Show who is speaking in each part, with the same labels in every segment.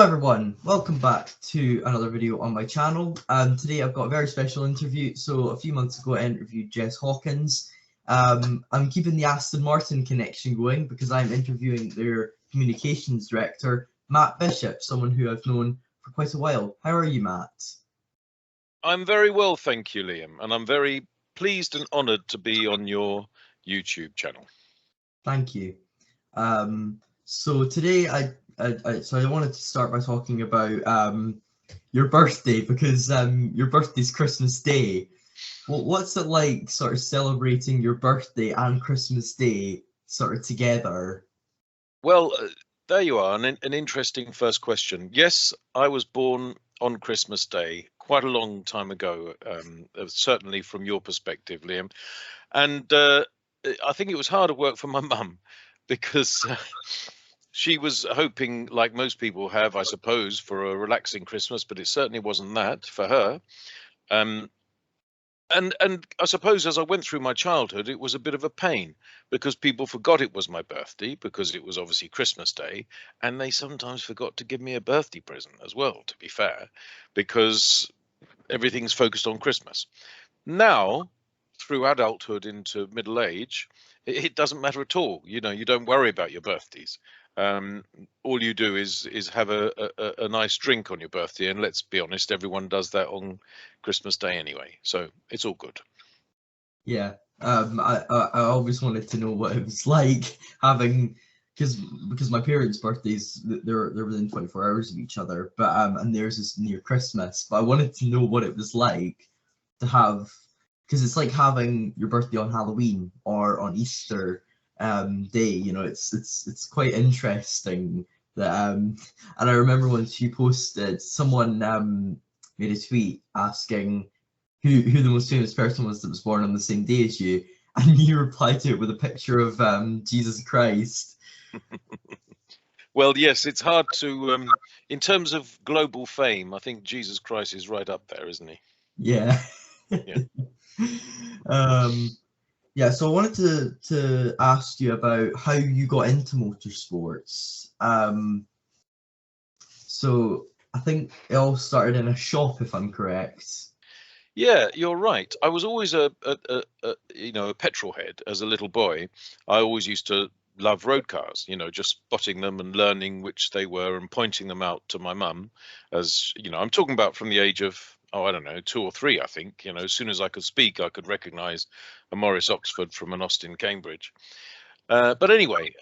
Speaker 1: Hello everyone, welcome back to another video on my channel. Today I've got a very special interview. So a few months ago I interviewed Jess Hawkins. I'm keeping the Aston Martin connection going because I'm interviewing their communications director, Matt Bishop, someone who I've known for quite a while. How are you, Matt?
Speaker 2: I'm very well, thank you, Liam, and I'm very pleased and honoured to be on your YouTube channel.
Speaker 1: Thank you. So today I wanted to start by talking about your birthday because your birthday's Christmas Day. Well, what's it like sort of celebrating your birthday and Christmas Day sort of together?
Speaker 2: Well, there you are, an interesting first question. Yes, I was born on Christmas Day quite a long time ago, certainly from your perspective, Liam. And I think it was harder work for my mum because she was hoping, like most people have, I suppose, for a relaxing Christmas, but it certainly wasn't that for her. And I suppose as I went through my childhood, it was a bit of a pain because people forgot it was my birthday because it was obviously Christmas Day, and they sometimes forgot to give me a birthday present as well, to be fair, because everything's focused on Christmas. Now, through adulthood into middle age, it doesn't matter at all. You know, you don't worry about your birthdays. All you do is have a nice drink on your birthday, and let's be honest, everyone does that on Christmas Day anyway, so it's all good.
Speaker 1: Yeah, I always wanted to know what it was like having because my parents' birthdays they're within 24 hours of each other, but and theirs is near Christmas. But I wanted to know what it was like to have because it's like having your birthday on Halloween or on Easter day. You know, it's quite interesting that and I remember when she posted, someone made a tweet asking who the most famous person was that was born on the same day as you, and you replied to it with a picture of Jesus Christ.
Speaker 2: Well, yes, it's hard to in terms of global fame, I think Jesus Christ is right up there, isn't he?
Speaker 1: Yeah.
Speaker 2: Yeah.
Speaker 1: Yeah, so I wanted to ask you about how you got into motorsports. So I think it all started in a shop, if I'm correct.
Speaker 2: Yeah, you're right. I was always a petrolhead as a little boy. I always used to love road cars, you know, just spotting them and learning which they were and pointing them out to my mum. As you know, I'm talking about from the age of, oh, I don't know, 2 or 3, I think. You know, as soon as I could speak, I could recognize a Morris Oxford from an Austin Cambridge. But anyway,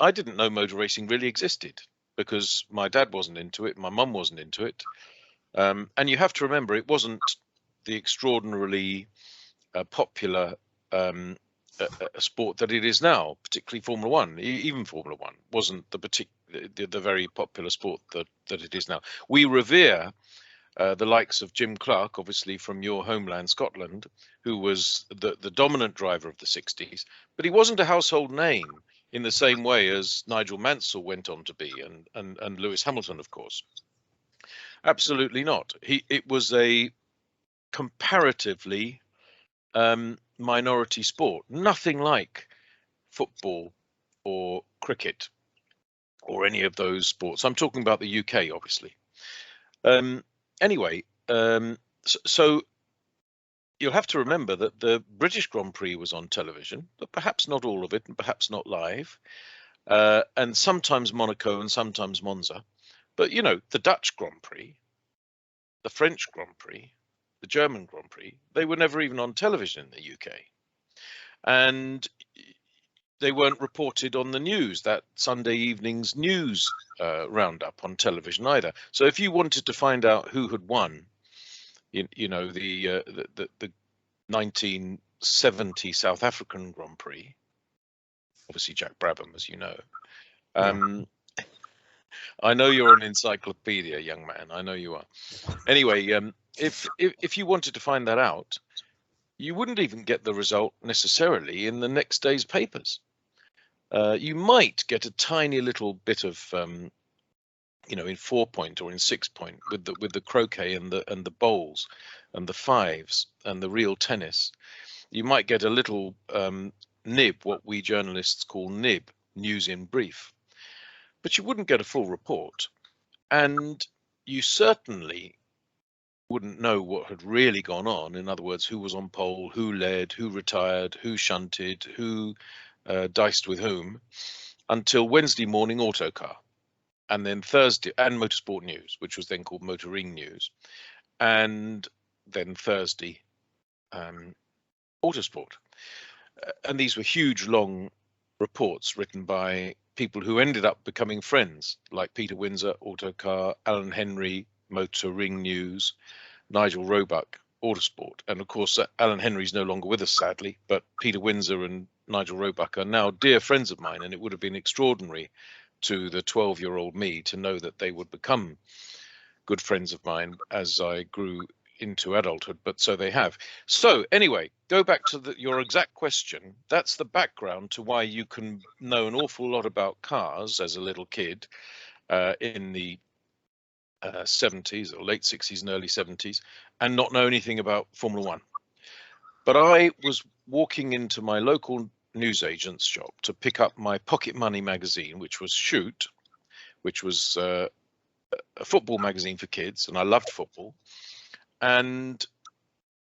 Speaker 2: I didn't know motor racing really existed because my dad wasn't into it, my mum wasn't into it. And you have to remember, it wasn't the extraordinarily popular a sport that it is now, particularly Formula One. Even Formula One wasn't the very popular sport that it is now. We revere the likes of Jim Clark, obviously from your homeland, Scotland, who was the dominant driver of the 60s, but he wasn't a household name in the same way as Nigel Mansell went on to be, and Lewis Hamilton, of course. Absolutely not. It was a comparatively minority sport, nothing like football or cricket or any of those sports. I'm talking about the UK, obviously. Anyway, so you'll have to remember that the British Grand Prix was on television, but perhaps not all of it, and perhaps not live, and sometimes Monaco and sometimes Monza. But you know, the Dutch Grand Prix, the French Grand Prix, the German Grand Prix, they were never even on television in the UK. And they weren't reported on the news, that Sunday evening's news roundup on television either. So if you wanted to find out who had won, you know, the 1970 South African Grand Prix, obviously Jack Brabham, as you know.
Speaker 1: Yeah.
Speaker 2: I know you're an encyclopedia, young man. I know you are. Anyway, if you wanted to find that out, you wouldn't even get the result necessarily in the next day's papers. You might get a tiny little bit of, you know, in 4-point or in 6-point with the croquet and the bowls and the fives and the real tennis. You might get a little nib, what we journalists call nib, news in brief, but you wouldn't get a full report. And you certainly wouldn't know what had really gone on. In other words, who was on pole, who led, who retired, who shunted, who diced with whom, until Wednesday morning autocar, and then Thursday, and motorsport news, which was then called motoring news, and then Thursday, autosport. And these were huge, long reports written by people who ended up becoming friends, like Peter Windsor, autocar, Alan Henry, motoring news, Nigel Roebuck, autosport. And of course, Alan Henry's no longer with us, sadly, but Peter Windsor and Nigel Roebuck are now dear friends of mine, and it would have been extraordinary to the 12-year-old me to know that they would become good friends of mine as I grew into adulthood, but so they have. So anyway, go back to your exact question. That's the background to why you can know an awful lot about cars as a little kid in the 70s or late 60s and early 70s, and not know anything about Formula One. But I was walking into my local newsagent's shop to pick up my pocket money magazine, which was Shoot, which was a football magazine for kids, and I loved football. And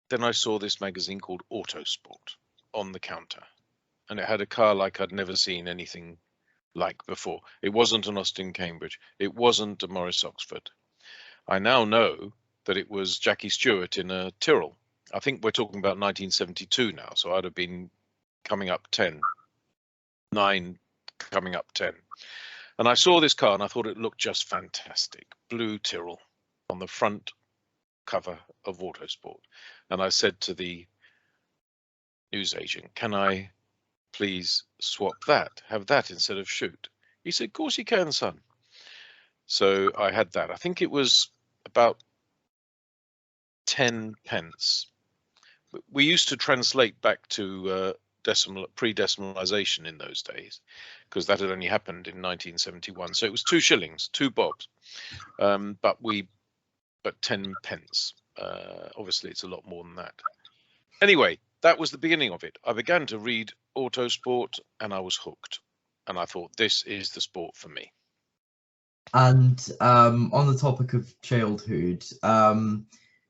Speaker 2: then I saw this magazine called Autosport on the counter, and it had a car like I'd never seen anything like before. It wasn't an Austin Cambridge. It wasn't a Morris Oxford. I now know that it was Jackie Stewart in a Tyrrell. I think we're talking about 1972 now, so I'd have been coming up 10, 9, coming up 10. And I saw this car and I thought it looked just fantastic. Blue Tyrrell on the front cover of Autosport. And I said to the newsagent, can I please swap that, have that instead of Shoot? He said, of course you can, son. So I had that. I think it was about 10 pence. We used to translate back to pre-decimalisation in those days, because that had only happened in 1971. So it was 2 shillings, 2 bobs, but 10 pence. Obviously, it's a lot more than that. Anyway, that was the beginning of it. I began to read Autosport, and I was hooked. And I thought, this is the sport for me.
Speaker 1: And on the topic of childhood,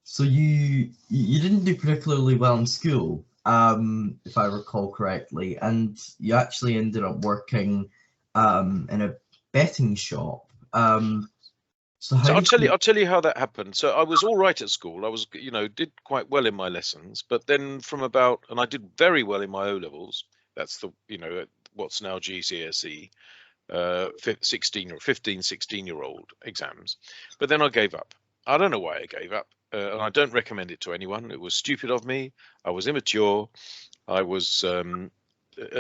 Speaker 1: so you didn't do particularly well in school, if I recall correctly, and you actually ended up working in a betting shop. So
Speaker 2: I'll tell you how that happened. So I was all right at school. I was, did quite well in my lessons, but then and I did very well in my O levels. That's what's now GCSE, 16-year-old exams. But then I gave up. I don't know why I gave up, and I don't recommend it to anyone. It was stupid of me. I was immature. I was, and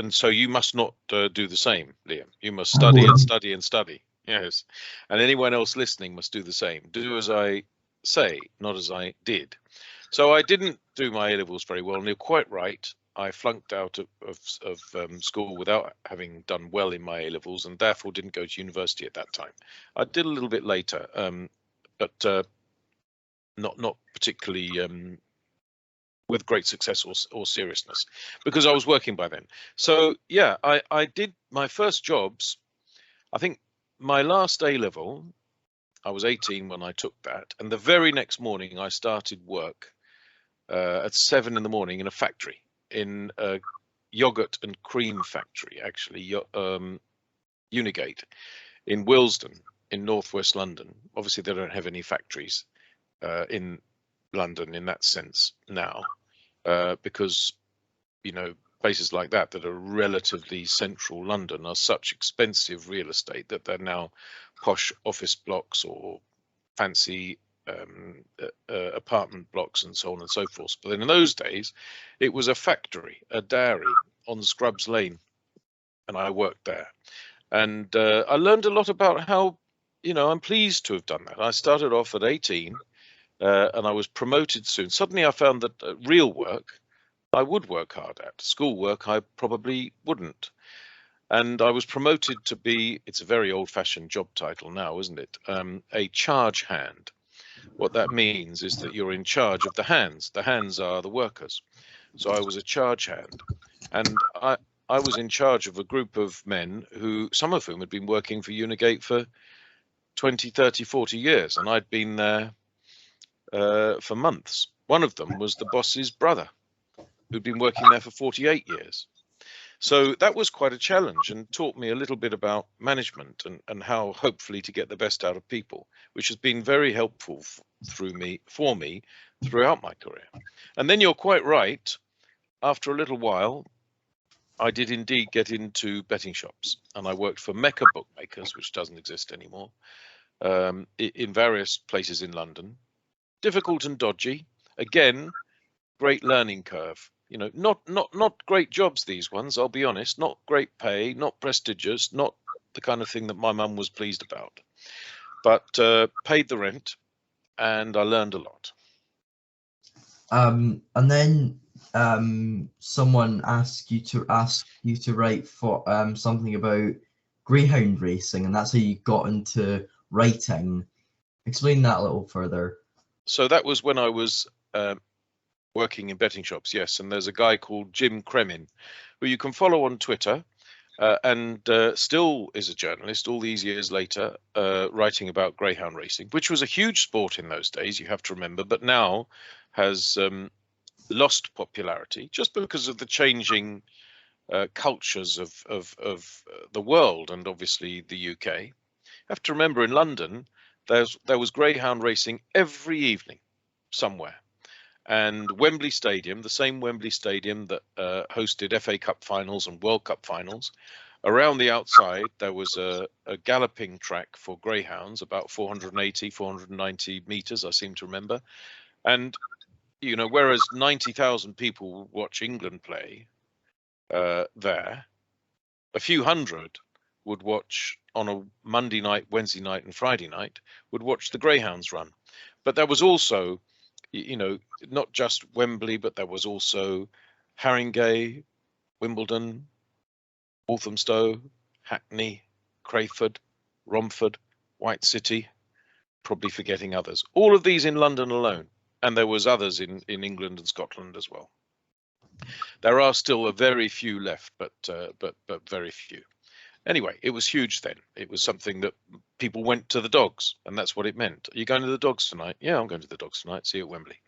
Speaker 2: so you must not do the same, Liam. You must study and study and study. Yes, and anyone else listening must do the same. Do as I say, not as I did. So I didn't do my A-levels very well, and you're quite right. I flunked out of school without having done well in my A-levels, and therefore didn't go to university at that time. I did a little bit later, but not particularly with great success or seriousness, because I was working by then. So yeah, I did my first jobs. I think my last A-level, I was 18 when I took that, and the very next morning I started work at 7 in the morning in a factory, in a yogurt and cream factory, actually, Unigate, in Willesden, in northwest London. Obviously, they don't have any factories in London in that sense now, because places like that are relatively central London are such expensive real estate that they're now posh office blocks or fancy apartment blocks and so on and so forth. But then in those days, it was a factory, a dairy on Scrubs Lane, and I worked there. And I learned a lot about how, I'm pleased to have done that. I started off at 18 and I was promoted soon. Suddenly I found that real work I would work hard at. School work I probably wouldn't. And I was promoted to be, it's a very old-fashioned job title now, isn't it? A charge hand. What that means is that you're in charge of the hands. The hands are the workers. So I was a charge hand. And I was in charge of a group of men some of whom had been working for Unigate for 20, 30, 40 years, and I'd been there for months. One of them was the boss's brother, who'd been working there for 48 years. So that was quite a challenge and taught me a little bit about management and how hopefully to get the best out of people, which has been very helpful for me throughout my career. And then you're quite right. After a little while, I did indeed get into betting shops, and I worked for Mecca Bookmakers, which doesn't exist anymore, in various places in London. Difficult and dodgy. Again, great learning curve. You know, not great jobs, these ones, I'll be honest, not great pay, not prestigious, not the kind of thing that my mum was pleased about, but paid the rent, and I learned a lot.
Speaker 1: And then someone asked you to write for something about greyhound racing, and that's how you got into writing. Explain that a little further.
Speaker 2: So that was when I was working in betting shops, yes, and there's a guy called Jim Kremin, who you can follow on Twitter, and still is a journalist all these years later, writing about greyhound racing, which was a huge sport in those days, you have to remember, but now has lost popularity just because of the changing cultures of the world and obviously the UK. You have to remember, in London, there was greyhound racing every evening somewhere. And Wembley Stadium, the same Wembley Stadium that hosted FA Cup finals and World Cup finals, around the outside there was a galloping track for greyhounds, about 480, 490 meters, I seem to remember. And, you know, whereas 90,000 people watch England play there, a few hundred would watch on a Monday night, Wednesday night and Friday night, would watch the greyhounds run. But there was also, you know, not just Wembley, but there was also Haringey, Wimbledon, Walthamstow, Hackney, Crayford, Romford, White City, probably forgetting others. All of these in London alone, and there was others in England and Scotland as well. There are still a very few left, but very few. Anyway, it was huge then. It was something that people went to the dogs, and that's what it meant. Are you going to the dogs tonight? Yeah, I'm going to the dogs tonight. See you at Wembley.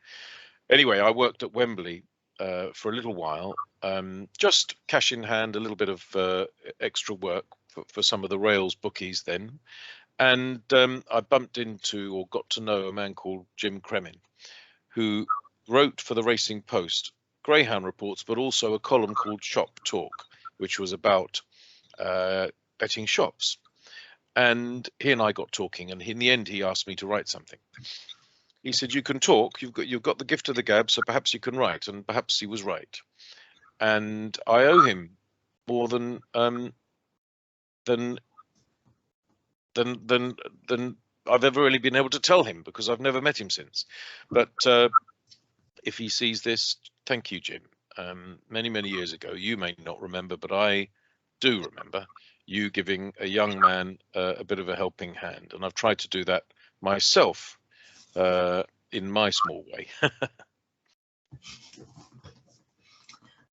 Speaker 2: Anyway, I worked at Wembley for a little while, just cash in hand, a little bit of extra work for some of the rails bookies then. And I bumped into or got to know a man called Jim Kremin, who wrote for the Racing Post greyhound reports, but also a column called Shop Talk, which was about betting shops. And he and I got talking, and in the end he asked me to write something. He said, you can talk, you've got the gift of the gab, so perhaps you can write. And perhaps he was right. And I owe him more than I've ever really been able to tell him, because I've never met him since. But if he sees this, thank you, Jim. Many, many years ago, you may not remember, but I do remember you giving a young man a bit of a helping hand. And I've tried to do that myself in my small way.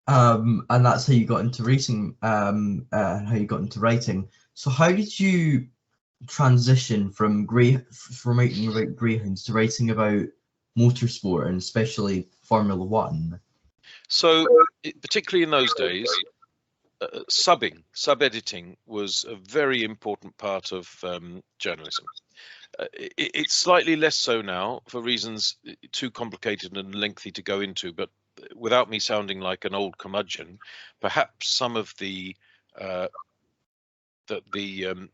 Speaker 1: And that's how you got into racing, how you got into writing. So how did you transition from writing about greyhounds to writing about motorsport, and especially Formula One?
Speaker 2: So particularly in those days, sub-editing was a very important part of journalism. It's slightly less so now for reasons too complicated and lengthy to go into, but without me sounding like an old curmudgeon, perhaps some of the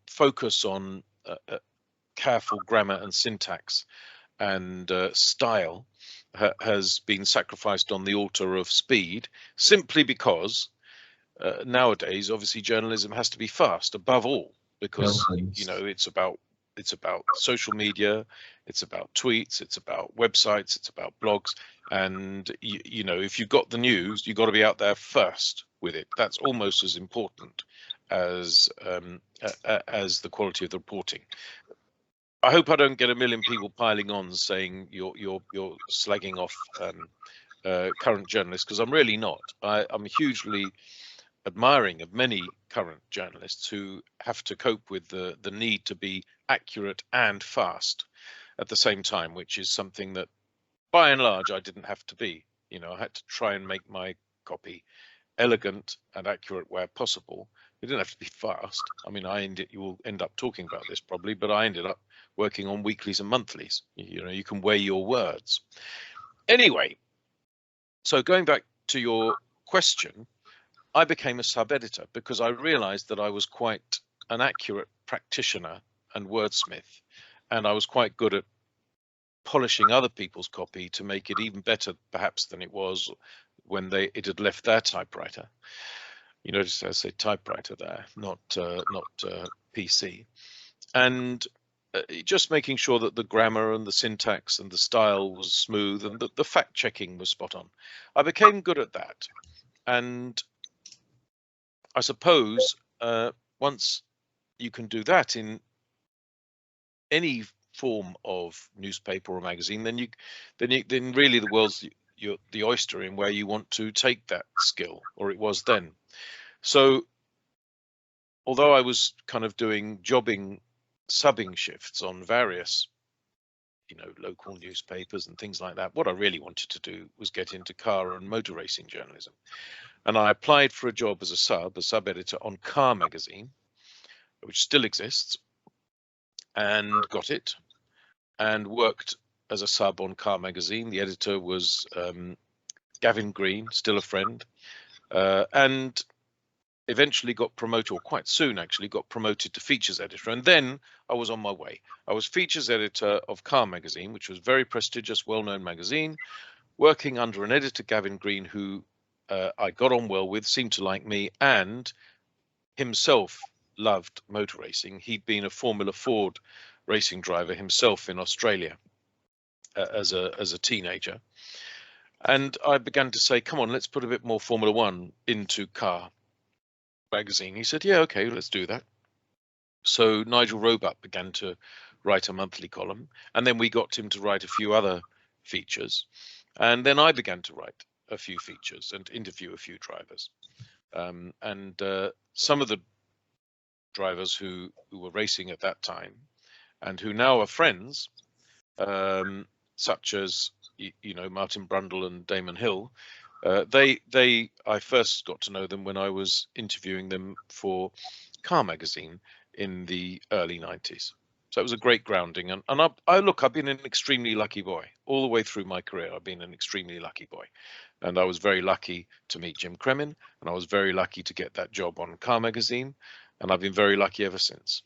Speaker 2: focus on careful grammar and syntax and style has been sacrificed on the altar of speed, simply because nowadays, obviously, journalism has to be fast above all, because you know it's about social media, it's about tweets, it's about websites, it's about blogs, and you know, if you've got the news, you've got to be out there first with it. That's almost as important as the quality of the reporting. I hope I don't get a million people piling on saying you're slagging off current journalists, because I'm really not. I'm hugely admiring of many current journalists who have to cope with the need to be accurate and fast at the same time, which is something that by and large I didn't have to be. You know, I had to try and make my copy elegant and accurate where possible. It didn't have to be fast. I mean, you will end up talking about this probably, but I ended up working on weeklies and monthlies. You know, you can weigh your words. Anyway, so going back to your question, I became a sub-editor because I realized that I was quite an accurate practitioner and wordsmith, and I was quite good at polishing other people's copy to make it even better perhaps than it was when it had left their typewriter. You notice I say typewriter there, not PC. And just making sure that the grammar and the syntax and the style was smooth and the fact checking was spot on. I became good at that. And I suppose once you can do that in any form of newspaper or magazine, then really the world's the oyster in where you want to take that skill, or it was then. So although I was kind of doing subbing shifts on various, you know, local newspapers and things like that, what I really wanted to do was get into car and motor racing journalism. And I applied for a job as a sub editor on Car magazine, which still exists, and got it, and worked as a sub on Car magazine. The editor was Gavin Green, still a friend, and eventually got promoted, or quite soon actually got promoted to features editor. And then I was on my way. I was features editor of Car magazine, which was a very prestigious, well-known magazine, working under an editor, Gavin Green, who I got on well with, seemed to like me, and himself loved motor racing. He'd been a Formula Ford racing driver himself in Australia as a teenager. And I began to say, come on, let's put a bit more Formula One into Car magazine. He said, yeah, okay, let's do that. So Nigel Roebuck began to write a monthly column, and then we got him to write a few other features. And then I began to write a few features and interview a few drivers. And some of the drivers who were racing at that time and who now are friends, such as, you know, Martin Brundle and Damon Hill, I first got to know them when I was interviewing them for Car magazine in the early 90s. So it was a great grounding. And I've been an extremely lucky boy all the way through my career. I've been an extremely lucky boy. And I was very lucky to meet Jim Kremin, and I was very lucky to get that job on Car magazine. And I've been very lucky ever since.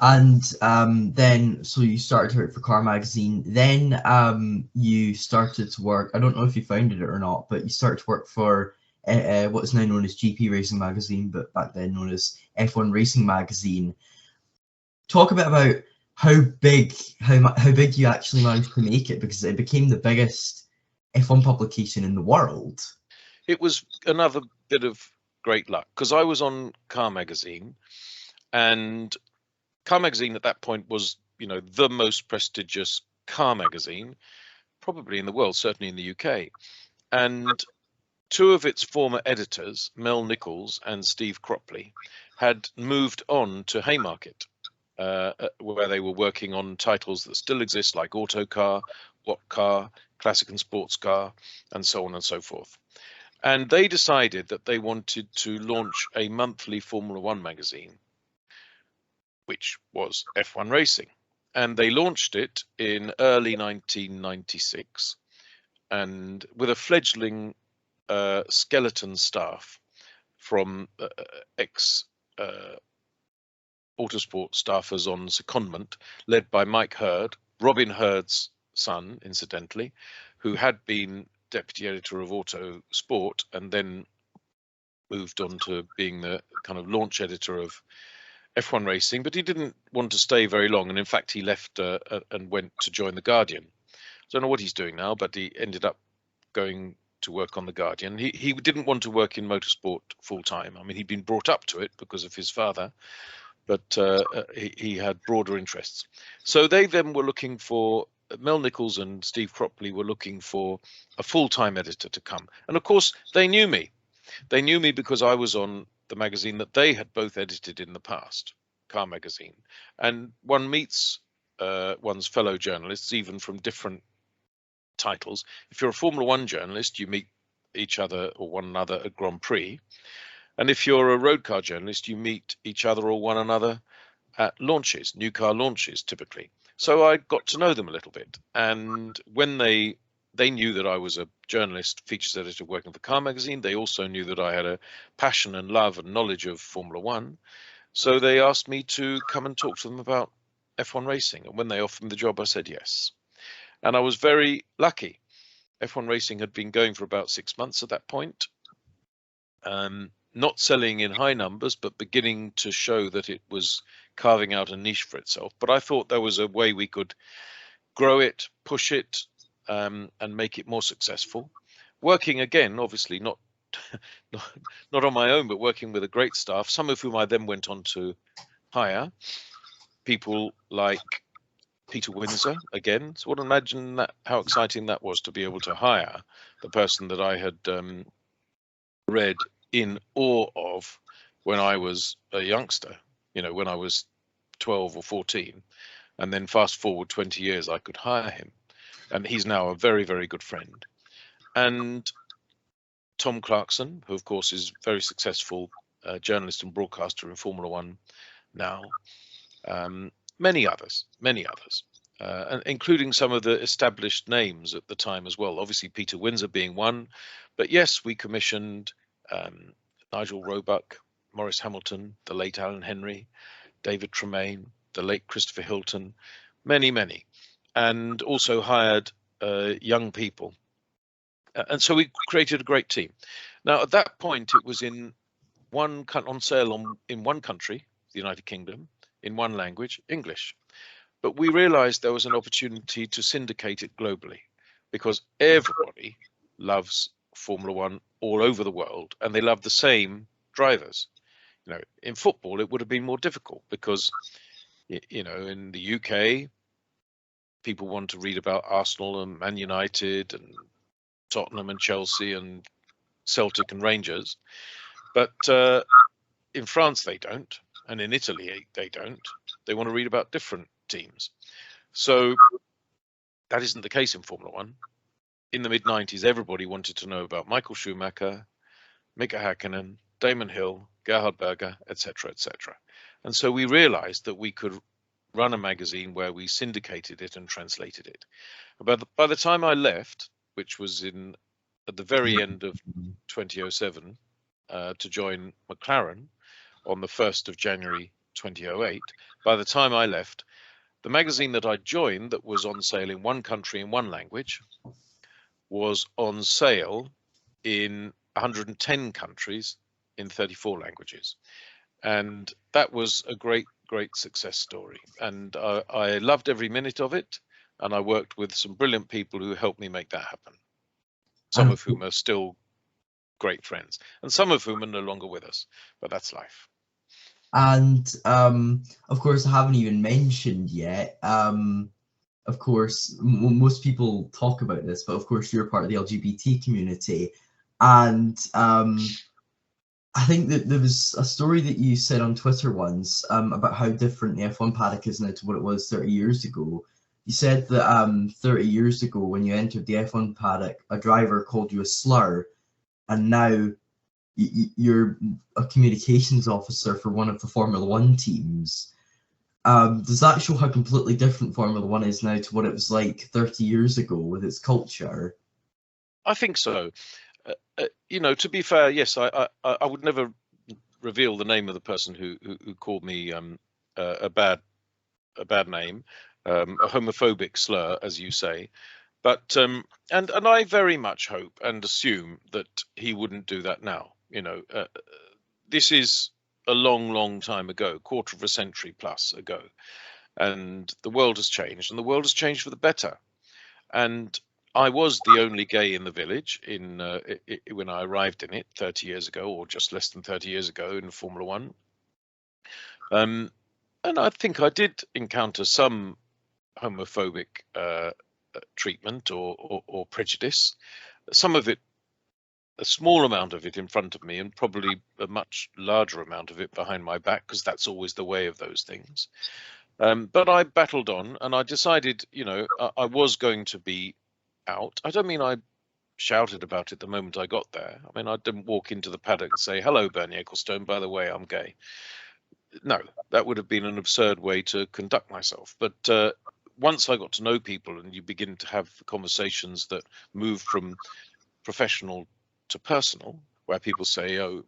Speaker 1: And then, so you started to work for Car magazine. Then you started to work, I don't know if you founded it or not, but you started to work for what is now known as GP Racing magazine, but back then known as F1 Racing magazine. Talk a bit about how big you actually managed to make it, because it became the biggest F1 publication in the world.
Speaker 2: It was another bit of great luck, because I was on Car magazine, and Car magazine at that point was, you know, the most prestigious car magazine probably in the world, certainly in the UK. And two of its former editors, Mel Nichols and Steve Cropley, had moved on to Haymarket, where they were working on titles that still exist, like Autocar, What Car, Classic and Sports Car, and so on and so forth. And they decided that they wanted to launch a monthly Formula One magazine, which was F1 Racing. And they launched it in early 1996, and with a fledgling skeleton staff from ex Autosport staffers on secondment, led by Mike Hurd, Robin Hurd's son, incidentally, who had been deputy editor of Autosport and then moved on to being the kind of launch editor of F1 Racing, but he didn't want to stay very long, and in fact he left and went to join the Guardian. I don't know what he's doing now, but he ended up going to work on the Guardian. He didn't want to work in motorsport full time. I mean, he'd been brought up to it because of his father, but he had broader interests. So they then were looking for, Mel Nichols and Steve Cropley were looking for a full-time editor to come. And of course, they knew me. They knew me because I was on the magazine that they had both edited in the past. car magazine, and one meets one's fellow journalists, even from different titles. If you're a Formula One journalist, you meet each other or one another at Grand Prix. And if you're a road car journalist, you meet each other or one another at launches, new car launches, typically. So I got to know them a little bit. And when they knew that I was a journalist, features editor working for Car Magazine, they also knew that I had a passion and love and knowledge of Formula One. So they asked me to come and talk to them about F1 racing. And when they offered me the job, I said yes. And I was very lucky. F1 racing had been going for about 6 months at that point. Not selling in high numbers, but beginning to show that it was carving out a niche for itself. But I thought there was a way we could grow it, push it, and make it more successful. Working again, obviously not on my own, but working with a great staff, some of whom I then went on to hire. People like Peter Windsor again. So what imagine that, how exciting that was to be able to hire the person that I had read in awe of when I was a youngster, when I was 12 or 14, and then fast forward 20 years, I could hire him, and he's now a very, very good friend. And Tom Clarkson, who of course is very successful journalist and broadcaster in Formula One now, many others, and including some of the established names at the time as well. Obviously, Peter Windsor being one, but yes, we commissioned Nigel Roebuck, Maurice Hamilton, the late Alan Henry, David Tremaine, the late Christopher Hilton, many, and also hired young people. And so we created a great team. Now, at that point, it was on sale in one country, the United Kingdom, in one language, English. But we realized there was an opportunity to syndicate it globally, because everybody loves Formula One all over the world, and they love the same drivers. In football, it would have been more difficult because, in the UK, people want to read about Arsenal and Man United and Tottenham and Chelsea and Celtic and Rangers. But in France, they don't. And in Italy, they don't. They want to read about different teams. So that isn't the case in Formula One. In the mid-90s, everybody wanted to know about Michael Schumacher, Mika Hakkinen, Damon Hill, Gerhard Berger, etc., etc. And so we realized that we could run a magazine where we syndicated it and translated it. By the time I left, which was at the very end of 2007, to join McLaren on the 1st of January 2008, by the time I left, the magazine that I joined, that was on sale in one country in one language, was on sale in 110 countries in 34 languages. And that was a great success story. And I loved every minute of it. And I worked with some brilliant people who helped me make that happen. Some of whom are still great friends, and some of whom are no longer with us, but that's life.
Speaker 1: And of course, I haven't even mentioned yet, of course, most people talk about this, but of course you're part of the LGBT community. And I think that there was a story that you said on Twitter once about how different the F1 paddock is now to what it was 30 years ago. You said that 30 years ago, when you entered the F1 paddock, a driver called you a slur, and now you're a communications officer for one of the Formula One teams. Does that show how completely different Formula One is now to what it was like 30 years ago with its culture?
Speaker 2: I think so. To be fair, yes, I would never reveal the name of the person who called me a bad name, a homophobic slur, as you say. But and I very much hope and assume that he wouldn't do that now. This is a long time ago, quarter of a century plus ago, and the world has changed, and the world has changed for the better. And I was the only gay in the village when I arrived in it 30 years ago, or just less than 30 years ago, in Formula One. And I think I did encounter some homophobic treatment or prejudice. Some of it a small amount of it in front of me and probably a much larger amount of it behind my back, because that's always the way of those things. But I battled on, and I decided, I was going to be out. I don't mean I shouted about it the moment I got there. I mean, I didn't walk into the paddock and say, "Hello, Bernie Ecclestone, by the way, I'm gay." No, that would have been an absurd way to conduct myself. But once I got to know people and you begin to have conversations that move from professional to personal, where people say, "Oh,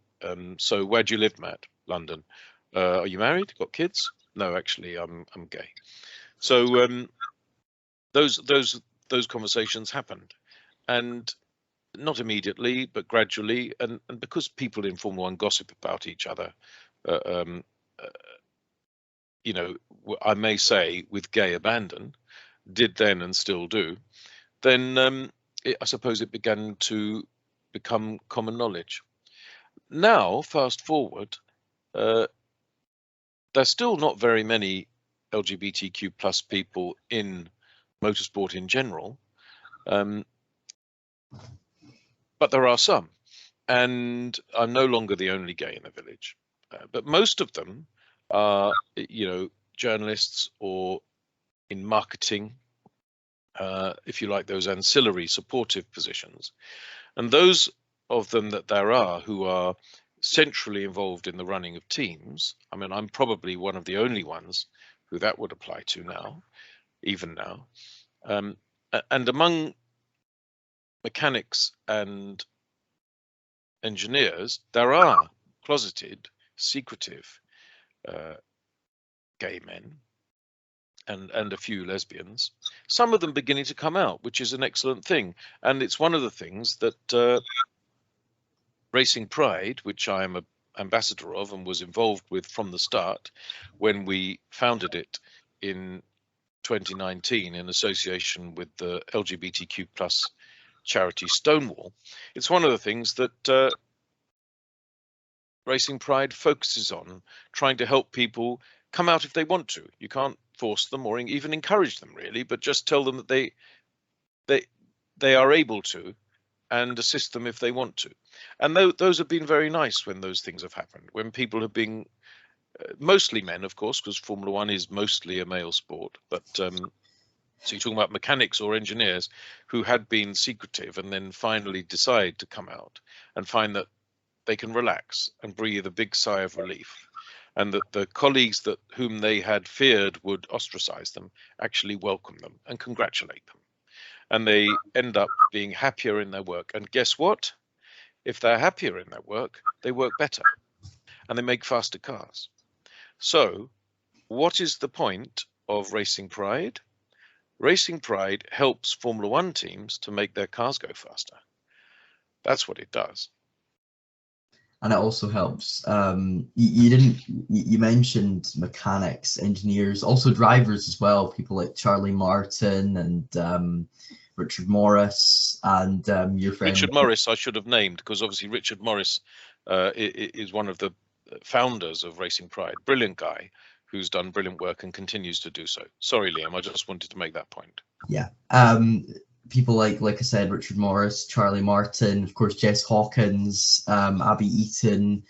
Speaker 2: so where do you live, Matt?" "London." "Are you married? Got kids?" "No, actually, I'm gay." So those conversations happened, and not immediately, but gradually, and because people in Formula One gossip about each other, uh, um, uh, I may say with gay abandon, did then and still do, then I suppose it began to become common knowledge. Now, fast forward, there's still not very many LGBTQ plus people in motorsport in general, but there are some, and I'm no longer the only gay in the village. But most of them are, journalists or in marketing, if you like, those ancillary supportive positions. And those of them that there are who are centrally involved in the running of teams, I mean, I'm probably one of the only ones who that would apply to now, even now. And among mechanics and engineers, there are closeted, secretive gay men and a few lesbians, some of them beginning to come out, which is an excellent thing. And it's one of the things that Racing Pride, which I am an ambassador of and was involved with from the start when we founded it in 2019 in association with the LGBTQ plus charity Stonewall. It's one of the things that Racing Pride focuses on, trying to help people come out if they want to. You can't force them or even encourage them, really, but just tell them that they are able to, and assist them if they want to. And those have been very nice when those things have happened, when people have been mostly men, of course, because Formula One is mostly a male sport. But so you're talking about mechanics or engineers who had been secretive and then finally decide to come out and find that they can relax and breathe a big sigh of relief, and that the colleagues whom they had feared would ostracize them actually welcome them and congratulate them. And they end up being happier in their work. And guess what? If they're happier in their work, they work better and they make faster cars. So what is the point of Racing Pride? Racing Pride helps Formula One teams to make their cars go faster. That's what it does.
Speaker 1: And it also helps. You mentioned mechanics, engineers, also drivers as well. People like Charlie Martin and Richard Morris and your friend
Speaker 2: Richard Morris. I should have named, because obviously Richard Morris is one of the founders of Racing Pride. Brilliant guy who's done brilliant work and continues to do so. Sorry, Liam, I just wanted to make that point.
Speaker 1: Yeah. People like I said, Richard Morris, Charlie Martin, of course, Jess Hawkins, Abby Eaton,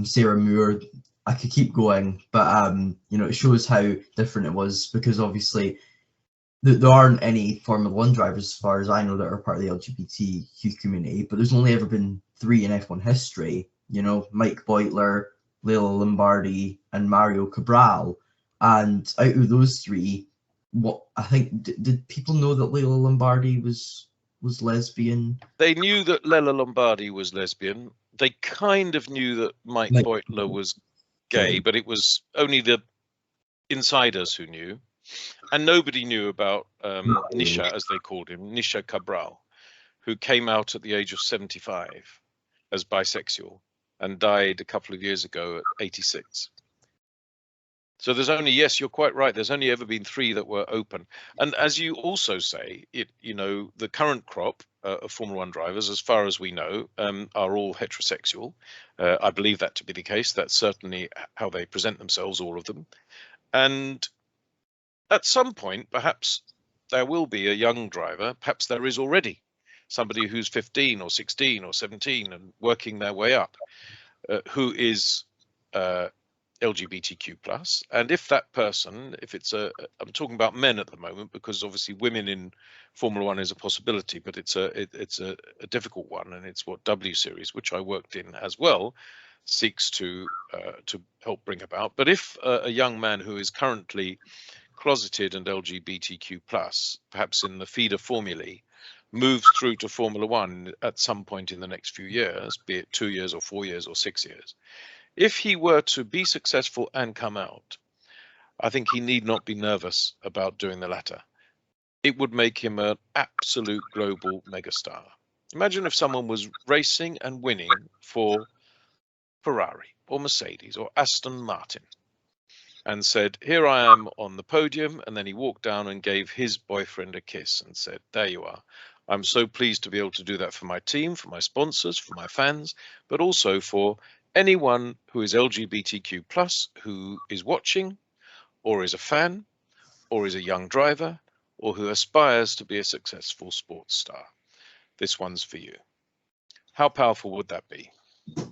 Speaker 1: Sarah Moore. I could keep going, but it shows how different it was, because obviously there aren't any Formula One drivers, as far as I know, that are part of the LGBTQ community. But there's only ever been 3 in F1 history. Mike Beutler, Leila Lombardi, and Mario Cabral. And out of those 3, what I think did people know that Leila Lombardi was lesbian?
Speaker 2: They knew that Leila Lombardi was lesbian. They kind of knew that Mike Beutler was gay, but it was only the insiders who knew. And nobody knew about Nisha, as they called him, Nisha Cabral, who came out at the age of 75 as bisexual and died a couple of years ago at 86. So there's only, yes, you're quite right, there's only ever been 3 that were open. And as you also say, the current crop of Formula One drivers, as far as we know, are all heterosexual. I believe that to be the case. That's certainly how they present themselves, all of them. And at some point, perhaps there will be a young driver, perhaps there is already, somebody who's 15 or 16 or 17 and working their way up, who is LGBTQ plus, and if that person, if it's I'm talking about men at the moment because obviously women in Formula One is a possibility, but it's a difficult one, and it's what W Series, which I worked in as well, seeks to help bring about. But if a young man who is currently closeted and LGBTQ plus, perhaps in the feeder formulae, moves through to Formula One at some point in the next few years, be it 2 years or 4 years or 6 years, if he were to be successful and come out, I think he need not be nervous about doing the latter. It would make him an absolute global megastar. Imagine if someone was racing and winning for Ferrari or Mercedes or Aston Martin and said, here I am on the podium, and then he walked down and gave his boyfriend a kiss and said, there you are. I'm so pleased to be able to do that for my team, for my sponsors, for my fans, but also for anyone who is LGBTQ plus, who is watching or is a fan or is a young driver or who aspires to be a successful sports star. This one's for you. How powerful would that be?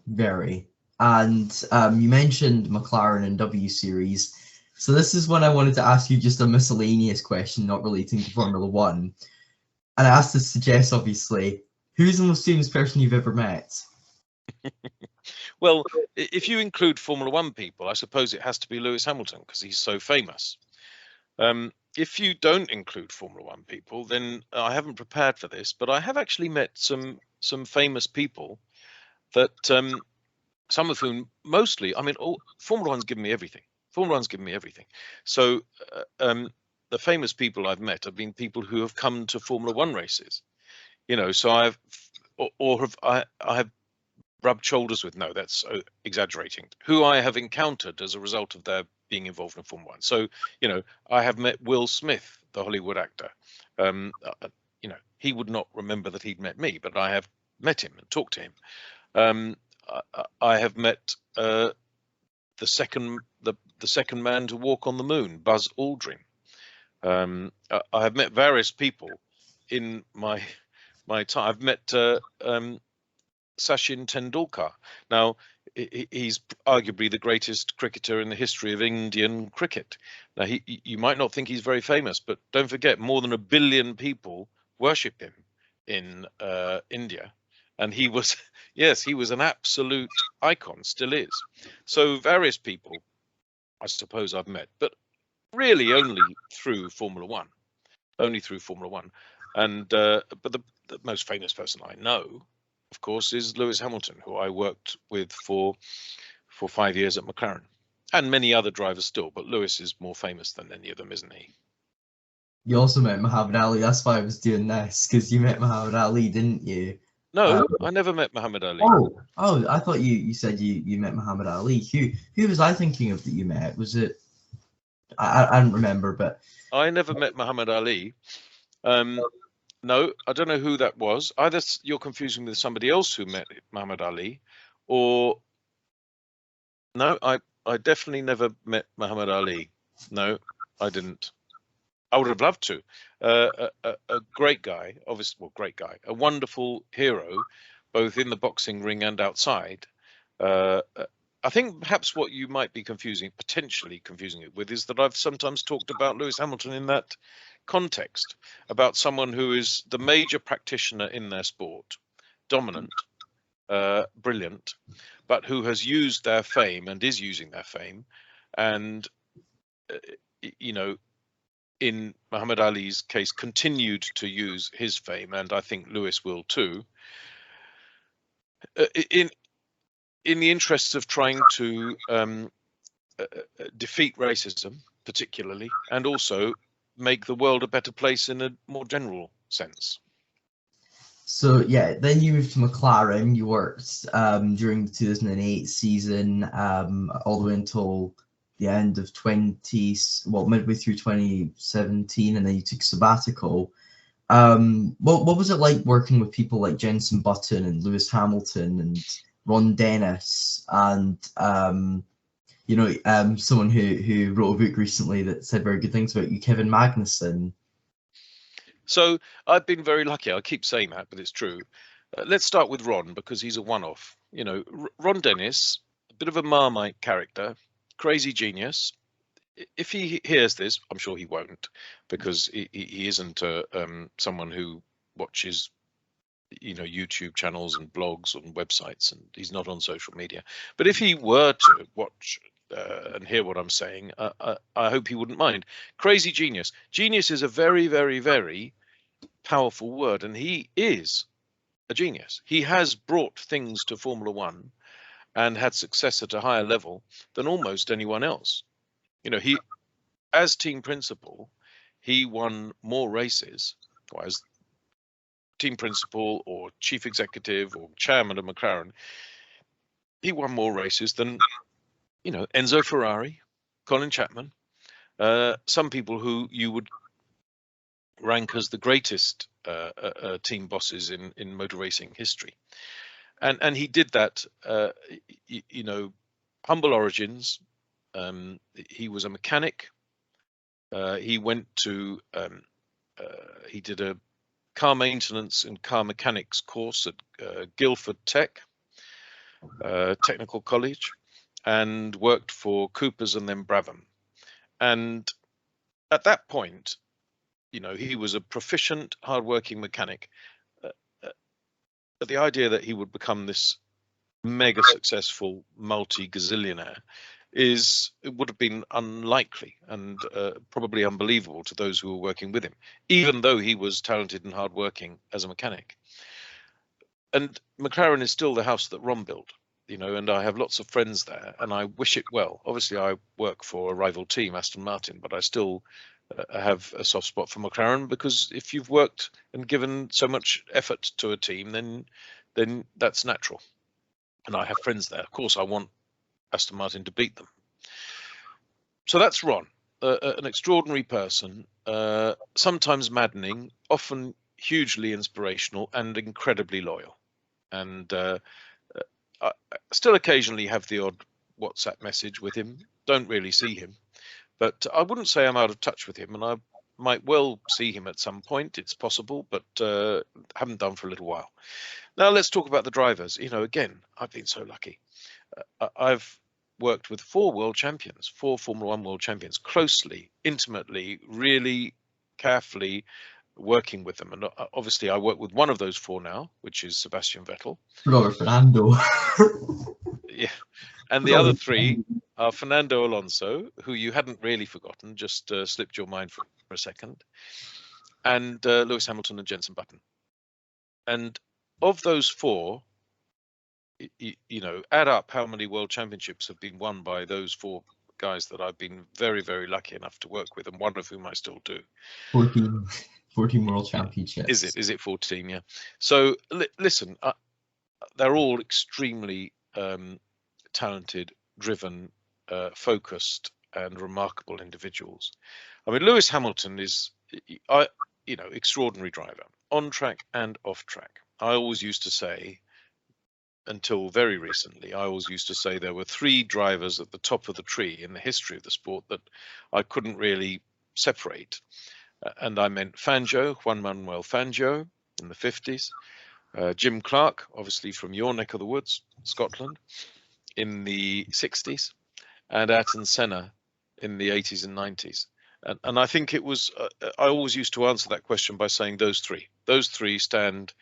Speaker 1: Very. And you mentioned McLaren and W Series. So this is when I wanted to ask you just a miscellaneous question, not relating to Formula One. And I asked to suggest, obviously, who's the most famous person you've ever met?
Speaker 2: Well, if you include Formula One people, I suppose it has to be Lewis Hamilton because he's so famous. If you don't include Formula One people, then I haven't prepared for this, but I have actually met some famous people that some of whom mostly, I mean, Formula One's given me everything. Formula One's given me everything. So the famous people I've met have been people who have come to Formula One races, you know. So I have rubbed shoulders with, no, that's exaggerating, who I have encountered as a result of their being involved in Formula One. So, you know, I have met Will Smith, the Hollywood actor. You know, he would not remember that he'd met me, but I have met him and talked to him. I have met the second man to walk on the moon, Buzz Aldrin. I have met various people in my time. I've met Sachin Tendulkar. Now, he's arguably the greatest cricketer in the history of Indian cricket. Now, you might not think he's very famous, but don't forget, more than 1 billion people worship him in India. And he was, yes, he was an absolute icon, still is. So various people, I suppose, I've met, but really only through Formula One. Only through Formula One. And but the most famous person I know, of course, is Lewis Hamilton, who I worked with for 5 years at McLaren, and many other drivers still. But Lewis is more famous than any of them, isn't he?
Speaker 1: You also met Muhammad Ali. That's why I was doing this, because you met Muhammad Ali, didn't you?
Speaker 2: No, I never met Muhammad Ali.
Speaker 1: Oh! I thought you said you met Muhammad Ali. Who was I thinking of that you met? Was it? I don't remember, but
Speaker 2: I never met Muhammad Ali. No, I don't know who that was. Either you're confusing me with somebody else who met Muhammad Ali, or no, I definitely never met Muhammad Ali. No, I didn't. I would have loved to. A great guy, obviously, well, great guy, a wonderful hero, both in the boxing ring and outside. I think perhaps what you might be potentially confusing it with, is that I've sometimes talked about Lewis Hamilton in that context, about someone who is the major practitioner in their sport, dominant, brilliant, but who has used their fame and is using their fame, and you know, in Muhammad Ali's case, continued to use his fame, and I think Lewis will too, in the interests of trying to defeat racism, particularly, and also make the world a better place in a more general sense.
Speaker 1: So yeah, then you moved to McLaren. You worked during the 2008 season all the way until the end of midway through 2017, and then you took sabbatical. What was it like working with people like Jenson Button and Lewis Hamilton and Ron Dennis and someone who wrote a book recently that said very good things about you, Kevin Magnussen?
Speaker 2: So I've been very lucky. I keep saying that, but it's true. Let's start with Ron, because he's a one-off. You know, Ron Dennis, a bit of a Marmite character, crazy genius. If he hears this, I'm sure he won't, because he isn't someone who watches, you know, YouTube channels and blogs and websites, and he's not on social media. But if he were to watch and hear what I'm saying, I hope he wouldn't mind. Crazy genius. Genius is a very, very, very powerful word, and he is a genius. He has brought things to Formula One and had success at a higher level than almost anyone else. You know, he, as team principal, he won more races, or as team principal or chief executive or chairman of McLaren, he won more races than, you know, Enzo Ferrari, Colin Chapman, some people who you would rank as the greatest team bosses in motor racing history. And he did that, you know, humble origins. He was a mechanic. He went to, he did a car maintenance and car mechanics course at Guildford Tech, Technical College, and worked for Coopers and then Brabham. And at that point, you know, he was a proficient, hardworking mechanic. But the idea that he would become this mega successful multi-gazillionaire it would have been unlikely and probably unbelievable to those who were working with him, even though he was talented and hardworking as a mechanic. And McLaren is still the house that Ron built, you know, and I have lots of friends there, and I wish it well. Obviously, I work for a rival team, Aston Martin, but I still have a soft spot for McLaren, because if you've worked and given so much effort to a team, then that's natural. And I have friends there. Of course, I want Aston Martin to beat them. So that's Ron, an extraordinary person, sometimes maddening, often hugely inspirational, and incredibly loyal. And I still occasionally have the odd WhatsApp message with him. Don't really see him, but I wouldn't say I'm out of touch with him, and I might well see him at some point. It's possible, but haven't done for a little while. Now let's talk about the drivers. You know, again, I've been so lucky. I've worked with 4 world champions, 4 Formula One world champions, closely, intimately, really carefully working with them. And obviously I work with one of those 4 now, which is Sebastian Vettel.
Speaker 1: Robert Fernando.
Speaker 2: Yeah. And the other 3 are Fernando Alonso, who you hadn't really forgotten, just slipped your mind for a second, and Lewis Hamilton and Jenson Button. And of those 4, you know, add up how many world championships have been won by those 4 guys that I've been very, very lucky enough to work with, and one of whom I still do.
Speaker 1: 14 world championships.
Speaker 2: Is it 14? Yeah. So listen, they're all extremely talented, driven, focused, and remarkable individuals. I mean, Lewis Hamilton is, you know, extraordinary driver on track and off track. I always used to say, until very recently, I always used to say there were 3 drivers at the top of the tree in the history of the sport that I couldn't really separate. And I meant Fangio, Juan Manuel Fangio in the 50s, Jim Clark, obviously from your neck of the woods, Scotland, in the 60s, and Ayrton Senna in the 80s and 90s. And I think it was, I always used to answer that question by saying those 3. Those 3 stand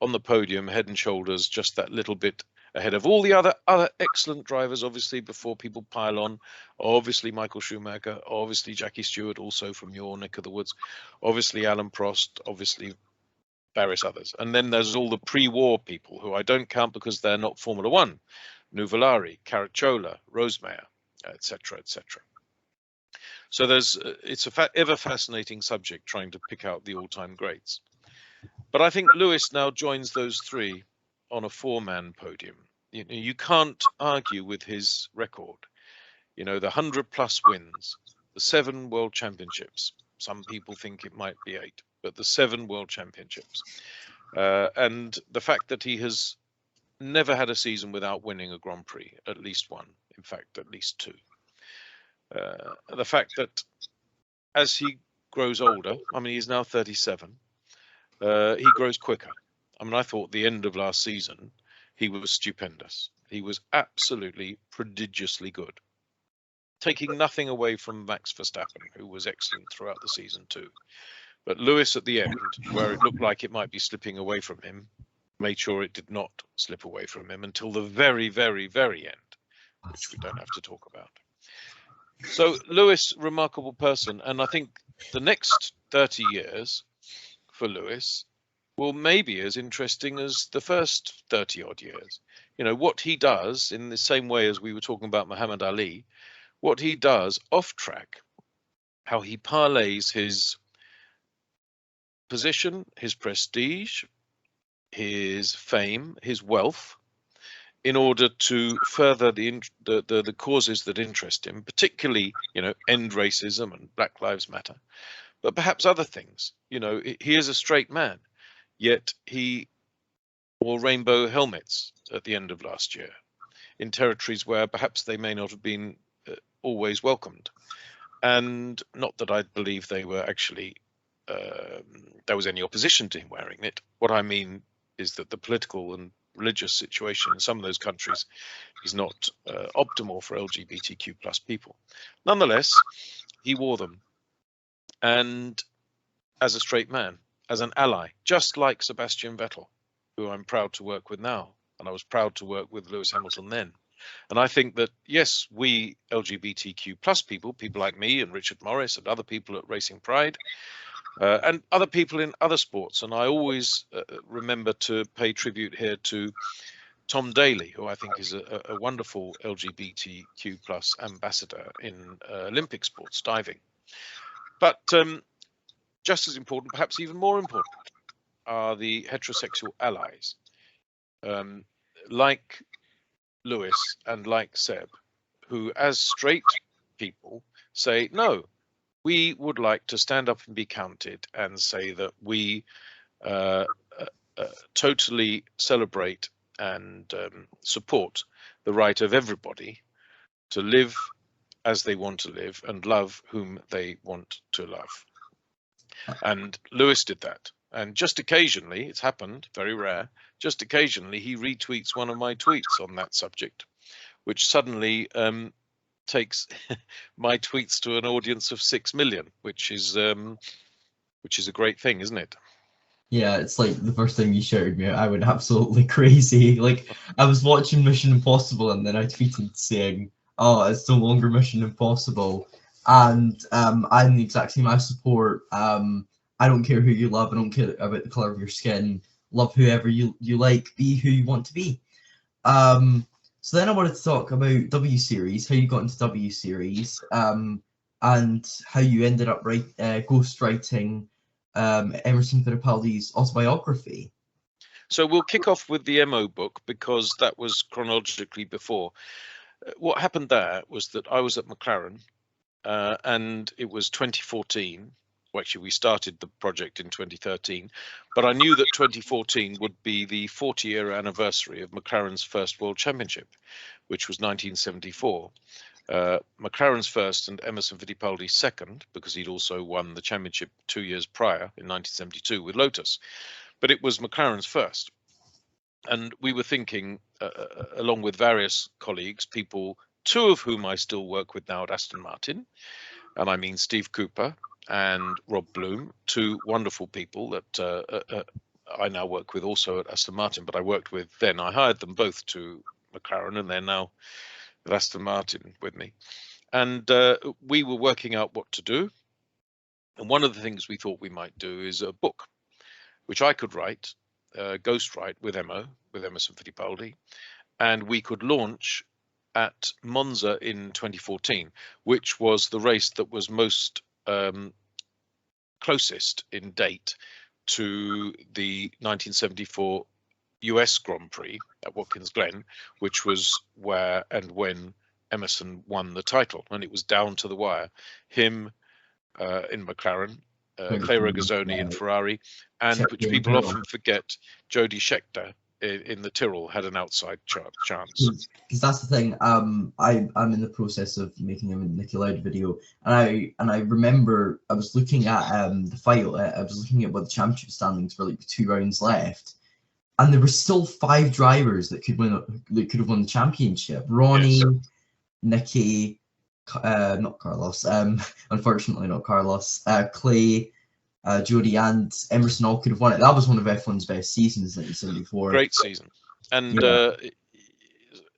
Speaker 2: on the podium, head and shoulders, just that little bit ahead of all the other excellent drivers, obviously, before people pile on. Obviously, Michael Schumacher, obviously, Jackie Stewart, also from your neck of the woods, obviously, Alan Prost, obviously, various others. And then there's all the pre-war people who I don't count because they're not Formula One. Nuvolari, Caracciola, Rosemeyer, etc., etc. So it's a ever fascinating subject trying to pick out the all-time greats. But I think Lewis now joins those 3 on a 4-man podium. You can't argue with his record. You know, the 100+ wins, the 7 world championships. Some people think it might be 8, but the 7 world championships. And the fact that he has never had a season without winning a Grand Prix, at least 1, in fact, at least 2. The fact that as he grows older, I mean, he's now 37, he grows quicker. I mean, I thought the end of last season, he was stupendous. He was absolutely prodigiously good, taking nothing away from Max Verstappen, who was excellent throughout the season too. But Lewis at the end, where it looked like it might be slipping away from him, made sure it did not slip away from him until the very, very, very end, which we don't have to talk about. So Lewis, remarkable person. And I think the next 30 years for Lewis will maybe as interesting as the first 30 odd years. You know, what he does in the same way as we were talking about Muhammad Ali, what he does off track, how he parlays his position, his prestige, his fame, his wealth, in order to further the causes that interest him, particularly, you know, end racism and Black Lives Matter, but perhaps other things. You know, he is a straight man, yet he wore rainbow helmets at the end of last year in territories where perhaps they may not have been always welcomed. And not that I believe they were actually, there was any opposition to him wearing it. What I mean is that the political and religious situation in some of those countries is not optimal for LGBTQ plus people. Nonetheless, he wore them, and as a straight man, as an ally, just like Sebastian Vettel, who I'm proud to work with now, and I was proud to work with Lewis Hamilton then. And I think that, yes, we LGBTQ plus people like me and Richard Morris and other people at Racing Pride, and other people in other sports. And I always remember to pay tribute here to Tom Daly, who I think is a wonderful LGBTQ plus ambassador in Olympic sports, diving. But just as important, perhaps even more important, are the heterosexual allies, like Lewis and like Seb, who as straight people say, no, we would like to stand up and be counted and say that we totally celebrate and support the right of everybody to live as they want to live and love whom they want to love. And Lewis did that. And just occasionally, it's happened, very rare, just occasionally he retweets one of my tweets on that subject, which suddenly takes my tweets to an audience of 6 million, which is a great thing, isn't it?
Speaker 1: Yeah, it's like the first time you shouted me, I went absolutely crazy. Like, I was watching Mission Impossible and then I tweeted saying, oh, it's no longer Mission Impossible. And I'm the exact same. I support, I don't care who you love. I don't care about the color of your skin. Love whoever you like. Be who you want to be. So then I wanted to talk about W Series, how you got into W Series, and how you ended up ghostwriting Emerson Fittipaldi's autobiography.
Speaker 2: So we'll kick off with the MO book because that was chronologically before. What happened there was that I was at McLaren and it was 2014. Well, actually, we started the project in 2013, but I knew that 2014 would be the 40-year anniversary of McLaren's first World Championship, which was 1974. McLaren's first and Emerson Fittipaldi's second, because he'd also won the championship 2 years prior in 1972 with Lotus. But it was McLaren's first. And we were thinking, along with various colleagues, people, two of whom I still work with now at Aston Martin, and I mean Steve Cooper and Rob Bloom, two wonderful people that I now work with also at Aston Martin, but I worked with then. I hired them both to McLaren, and they're now at Aston Martin with me. And we were working out what to do. And one of the things we thought we might do is a book, which I could write, ghostwrite with Emerson Fittipaldi, and we could launch at Monza in 2014, which was the race that was most closest in date to the 1974 US Grand Prix at Watkins Glen, which was where and when Emerson won the title, and it was down to the wire. Him in McLaren, Clay Regazzoni in Ferrari, and which people often forget, Jody Scheckter in the Tyrrell had an outside chance.
Speaker 1: Because that's the thing. I'm in the process of making a Niki Lauda video, and I remember I was looking at the fight. I was looking at what the championship standings were like with 2 rounds left, and there were still 5 drivers that could have won the championship. Ronnie,
Speaker 2: Yes.
Speaker 1: Nicky, not Carlos. Unfortunately, not Carlos. Clay, Jody, and Emerson all could have won it. That was one of F1's best seasons, 1974.
Speaker 2: Great season. And
Speaker 1: Yeah.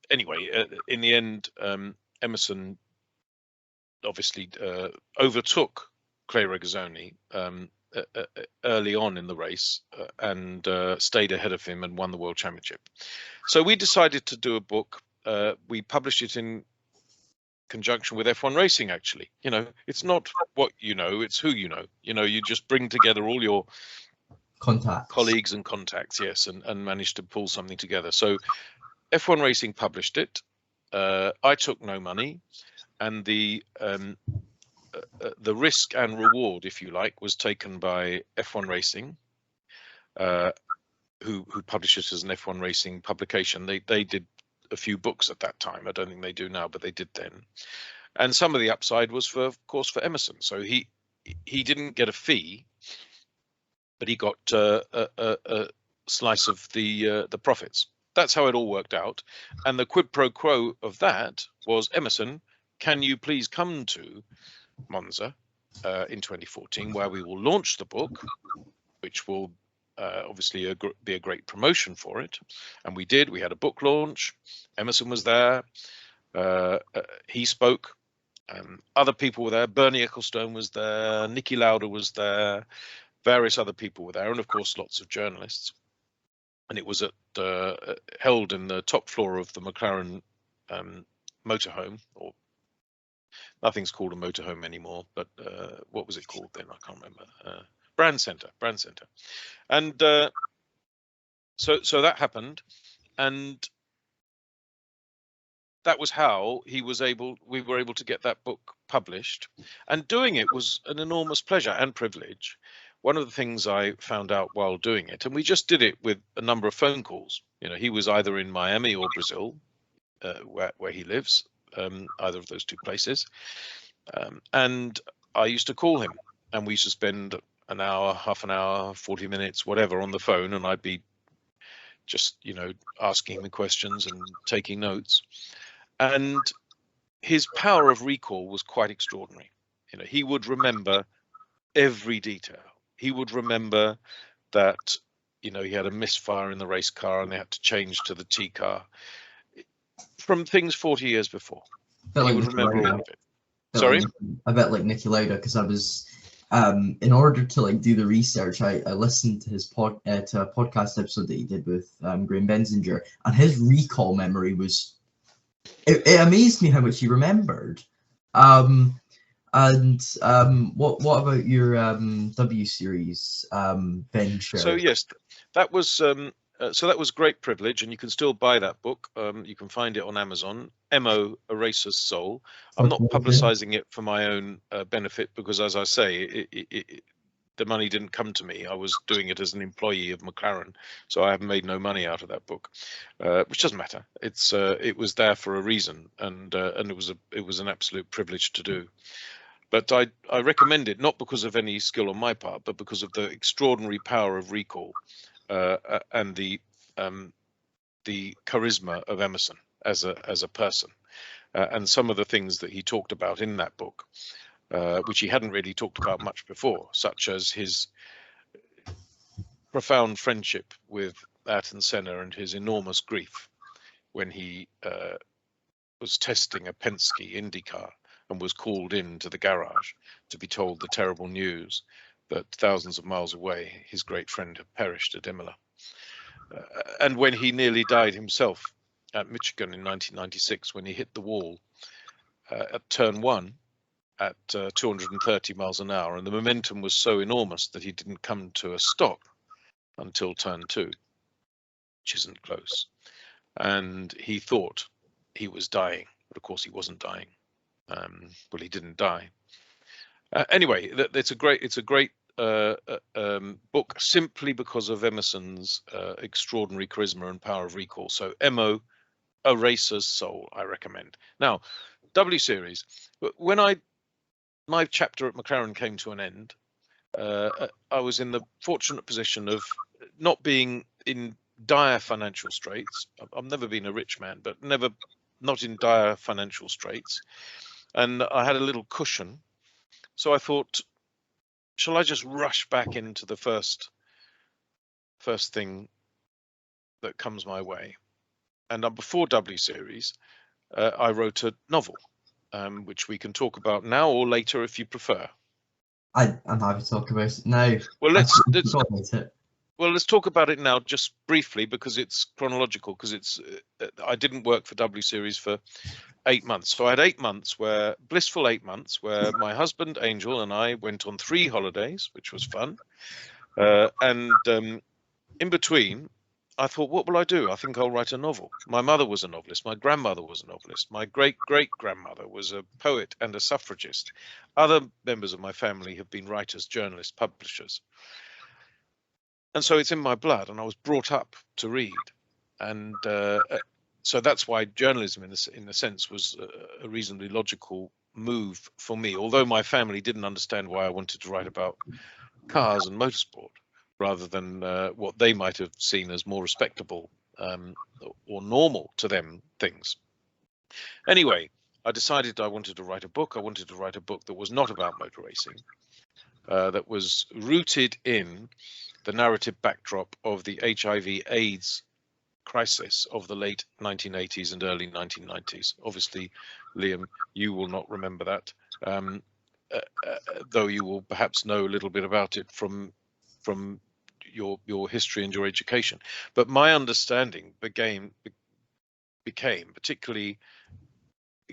Speaker 2: Anyway, in the end, Emerson obviously overtook Clay Regazzoni early on in the race and stayed ahead of him and won the World Championship. So we decided to do a book. We published it in conjunction with F1 Racing, actually. You know, it's not what you know, it's who you know. You know, you just bring together all your
Speaker 1: Contacts.
Speaker 2: colleagues and contacts, yes, and managed to pull something together. So F1 Racing published it. I took no money, and the risk and reward, if you like, was taken by F1 Racing, who published it as an F1 Racing publication. They did a few books at that time. I don't think they do now, but they did then. And some of the upside was, of course, for Emerson. So he didn't get a fee, but he got a slice of the profits. That's how it all worked out. And the quid pro quo of that was, Emerson, can you please come to Monza in 2014, where we will launch the book, which will obviously be a great promotion for it. And we did. We had a book launch. Emerson was there. He spoke. Other people were there. Bernie Ecclestone was there. Niki Lauda was there. Various other people were there, and of course lots of journalists. And it was held in the top floor of the McLaren motorhome, or nothing's called a motorhome anymore, but what was it called then? I can't remember. Brand Center. And so that happened, and that was how we were able to get that book published. And doing it was an enormous pleasure and privilege. One of the things I found out while doing it, and we just did it with a number of phone calls. You know, he was either in Miami or Brazil, where he lives, either of those 2 places. And I used to call him, and we used to spend an hour, half an hour, 40 minutes, whatever, on the phone, and I'd be just, you know, asking him questions and taking notes. And his power of recall was quite extraordinary. You know, he would remember every detail. He would remember that, you know, he had a misfire in the race car and they had to change to the T car from things 40 years before. He would remember all of it. Sorry?
Speaker 1: I bet like Niki Lauda, because I was in order to like do the research, I listened to his to a podcast episode that he did with Graham Benzinger, and his recall memory was it amazed me how much he remembered. And what about your W Series venture?
Speaker 2: So yes, that was great privilege, and you can still buy that book. You can find it on Amazon. Mo, A Racer's Soul. I'm not publicizing it for my own benefit, because, as I say, the money didn't come to me. I was doing it as an employee of McLaren, so I have made no money out of that book, which doesn't matter. It was there for a reason, and it was an absolute privilege to do. But I recommend it, not because of any skill on my part, but because of the extraordinary power of recall and the charisma of Emerson as a person, and some of the things that he talked about in that book, which he hadn't really talked about much before, such as his profound friendship with Ayrton Senna and his enormous grief when he was testing a Penske IndyCar and was called into the garage to be told the terrible news that thousands of miles away his great friend had perished at Imola. And when he nearly died himself at Michigan in 1996, when he hit the wall at turn 1 at 230 miles an hour, and the momentum was so enormous that he didn't come to a stop until turn 2, which isn't close. And he thought he was dying, but of course he wasn't dying. Well, he didn't die. Anyway, it's a great book, simply because of Emerson's extraordinary charisma and power of recall. So MO, A Racer's Soul, I recommend. Now, W Series, when my chapter at McLaren came to an end, I was in the fortunate position of not being in dire financial straits. I've never been a rich man, but not in dire financial straits. And I had a little cushion. So I thought, shall I just rush back into the first thing that comes my way? And before W Series, I wrote a novel, which we can talk about now or later if you prefer.
Speaker 1: I'm happy to talk about it now.
Speaker 2: Well, let's
Speaker 1: talk about it.
Speaker 2: Well, let's talk about it now, just briefly, because it's chronological. Because it's I didn't work for W Series for 8 months, so I had 8 months, blissful 8 months, where my husband Angel and I went on 3 holidays, which was fun, and in between, I thought, what will I do? I think I'll write a novel. My mother was a novelist. My grandmother was a novelist. My great-great-grandmother was a poet and a suffragist. Other members of my family have been writers, journalists, publishers. And so it's in my blood, and I was brought up to read. And so that's why journalism, in a sense, was a reasonably logical move for me, although my family didn't understand why I wanted to write about cars and motorsport, rather than what they might have seen as more respectable or normal to them things. Anyway, I decided I wanted to write a book. I wanted to write a book that was not about motor racing, that was rooted in the narrative backdrop of the HIV/AIDS crisis of the late 1980s and early 1990s. Obviously, Liam, you will not remember that, though you will perhaps know a little bit about it from your history and your education. But my understanding became, particularly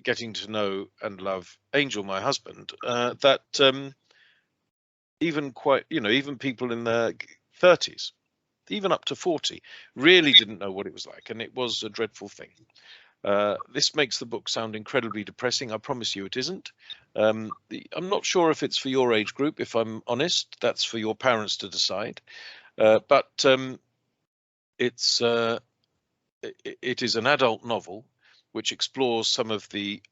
Speaker 2: getting to know and love Angel, my husband, that even people in their 30s, even up to 40, really didn't know what it was like, and it was a dreadful thing. This makes the book sound incredibly depressing. I promise you it isn't. I'm not sure if it's for your age group, if I'm honest. That's for your parents to decide. But it is an adult novel which explores some of the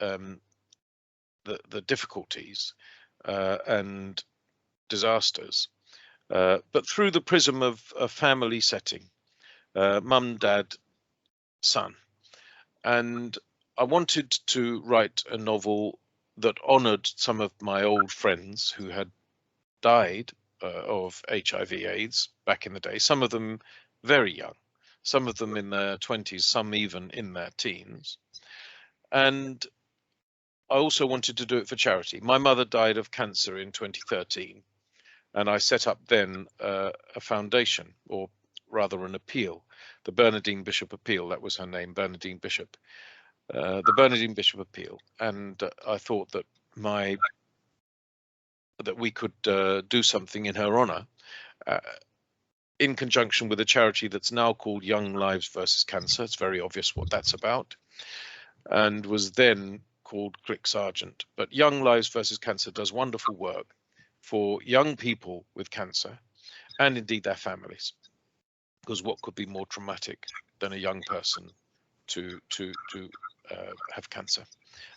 Speaker 2: difficulties and disasters, but through the prism of a family setting, mum, dad, son. And I wanted to write a novel that honoured some of my old friends who had died of HIV/AIDS back in the day, some of them very young, some of them in their 20s, some even in their teens. And I also wanted to do it for charity. My mother died of cancer in 2013, and I set up then a foundation, or rather an appeal, the Bernardine Bishop Appeal. That was her name, Bernardine Bishop, the Bernardine Bishop Appeal. And I thought that we could do something in her honor, in conjunction with a charity that's now called Young Lives versus Cancer. It's very obvious what that's about, and was then called Crick Sargent. But Young Lives versus Cancer does wonderful work for young people with cancer, and indeed their families, because what could be more traumatic than a young person to have cancer?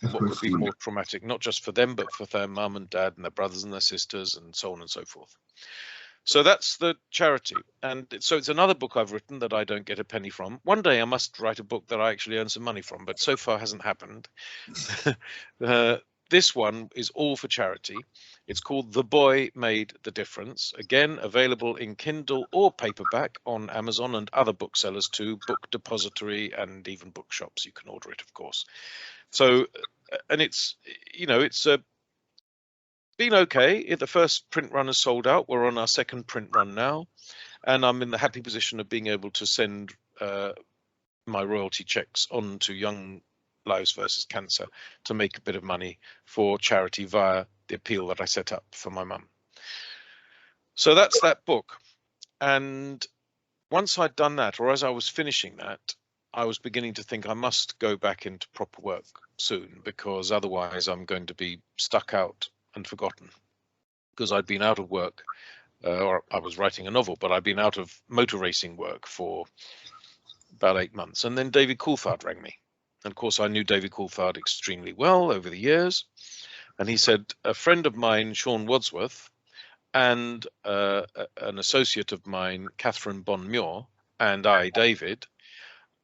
Speaker 2: What could be more traumatic, not just for them, but for their mum and dad and their brothers and their sisters and so on and so forth. So that's the charity. And so it's another book I've written that I don't get a penny from. One day I must write a book that I actually earn some money from, but so far hasn't happened. This one is all for charity. It's called The Boy Made the Difference. Again, available in Kindle or paperback on Amazon and other booksellers too, Book Depository and even bookshops. You can order it, of course. So, and it's been okay. The first print run has sold out. We're on our second print run now, and I'm in the happy position of being able to send my royalty checks on to Young Lives versus Cancer to make a bit of money for charity via the appeal that I set up for my mum. So that's that book. And once I'd done that, or as I was finishing that, I was beginning to think I must go back into proper work soon, because otherwise I'm going to be stuck out and forgotten, because I'd been out of work or I was writing a novel, but I'd been out of motor racing work for about 8 months. And then David Coulthard rang me. And of course, I knew David Coulthard extremely well over the years. And he said, a friend of mine, Sean Wadsworth, and an associate of mine, Catherine Bonmuir, and I, David,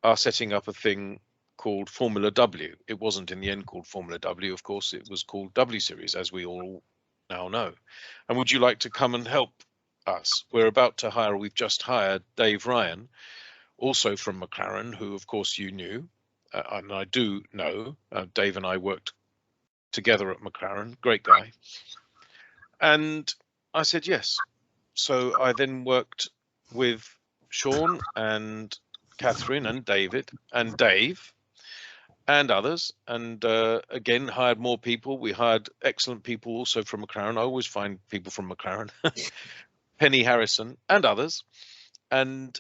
Speaker 2: are setting up a thing called Formula W. It wasn't in the end called Formula W, of course, it was called W Series, as we all now know. And would you like to come and help us? We're about to hire, we've just hired Dave Ryan, also from McLaren, who of course you knew, and I do know. Dave and I worked together at McLaren, great guy. And I said yes. So I then worked with Sean and Catherine and David and Dave and others, and again hired more people. We hired excellent people also from McLaren. I always find people from McLaren. Penny Harrison and others. And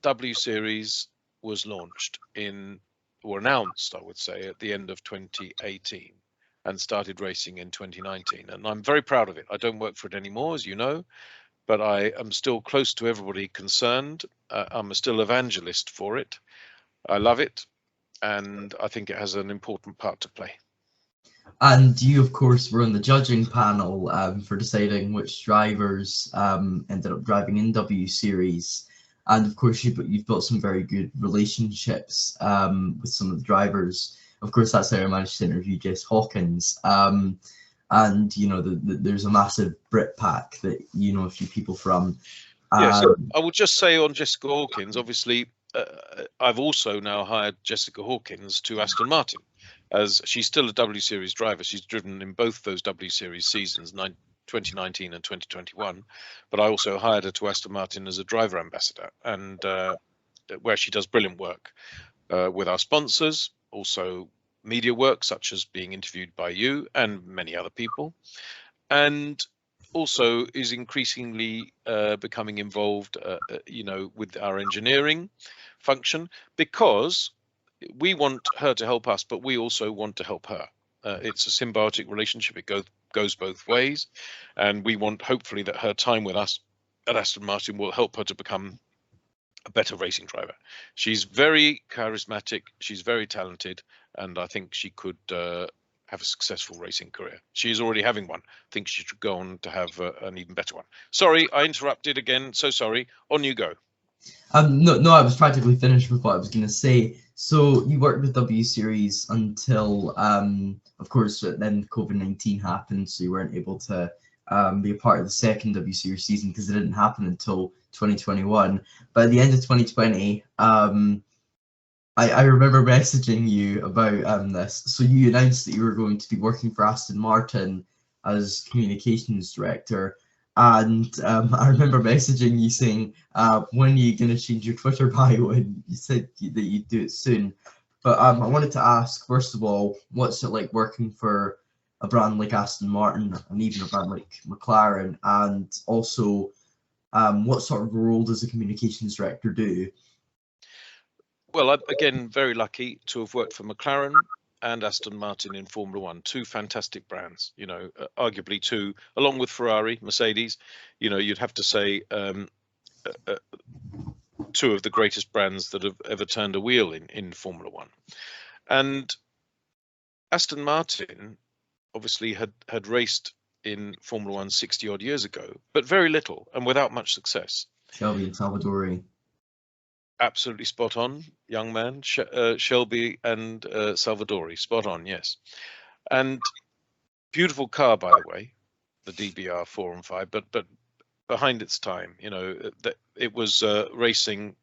Speaker 2: W Series was launched or announced, I would say, at the end of 2018 and started racing in 2019. And I'm very proud of it. I don't work for it anymore, as you know, but I am still close to everybody concerned. I'm still evangelist for it. I love it, and I think it has an important part to play.
Speaker 1: And you, of course, were on the judging panel for deciding which drivers ended up driving in W Series. And of course, you've built some very good relationships with some of the drivers. Of course, that's how I managed to interview Jess Hawkins. And you know, there's a massive Brit pack that you know a few people from.
Speaker 2: Yeah, so I will just say on Jessica Hawkins, obviously, I've also now hired Jessica Hawkins to Aston Martin, as she's still a W Series driver. She's driven in both those W Series seasons, 2019 and 2021. But I also hired her to Aston Martin as a driver ambassador, and where she does brilliant work with our sponsors, also media work, such as being interviewed by you and many other people, and also is increasingly becoming involved, you know, with our engineering function, because we want her to help us, but we also want to help her. It's a symbiotic relationship. It goes both ways, and we want, hopefully, that her time with us at Aston Martin will help her to become a better racing driver. She's very charismatic, she's very talented, and I think she could have a successful racing career. She's already having one. I think she should go on to have an even better one. Sorry, I interrupted again. So sorry. On you go.
Speaker 1: No, I was practically finished with what I was going to say. So you worked with W Series until, of course, then COVID-19 happened, so you weren't able to be a part of the second W Series season because it didn't happen until 2021. But at the end of 2020, I remember messaging you about this. So you announced that you were going to be working for Aston Martin as communications director. And I remember messaging you saying, when are you going to change your Twitter bio? And you said that you'd do it soon. But I wanted to ask, first of all, what's it like working for a brand like Aston Martin and even a brand like McLaren? And also, what sort of role does a communications director do?
Speaker 2: Well, I'm again very lucky to have worked for McLaren and Aston Martin in Formula One, two fantastic brands, you know, arguably two, along with Ferrari, Mercedes, you know, you'd have to say two of the greatest brands that have ever turned a wheel in Formula One. And Aston Martin obviously had raced in Formula One 60 odd years ago, but very little and without much success.
Speaker 1: Shelby and Salvadori.
Speaker 2: Absolutely spot on, young man. Shelby and Salvadori, spot on, yes. And beautiful car, by the way, the DBR 4 and 5, but behind its time, you know, that it was racing.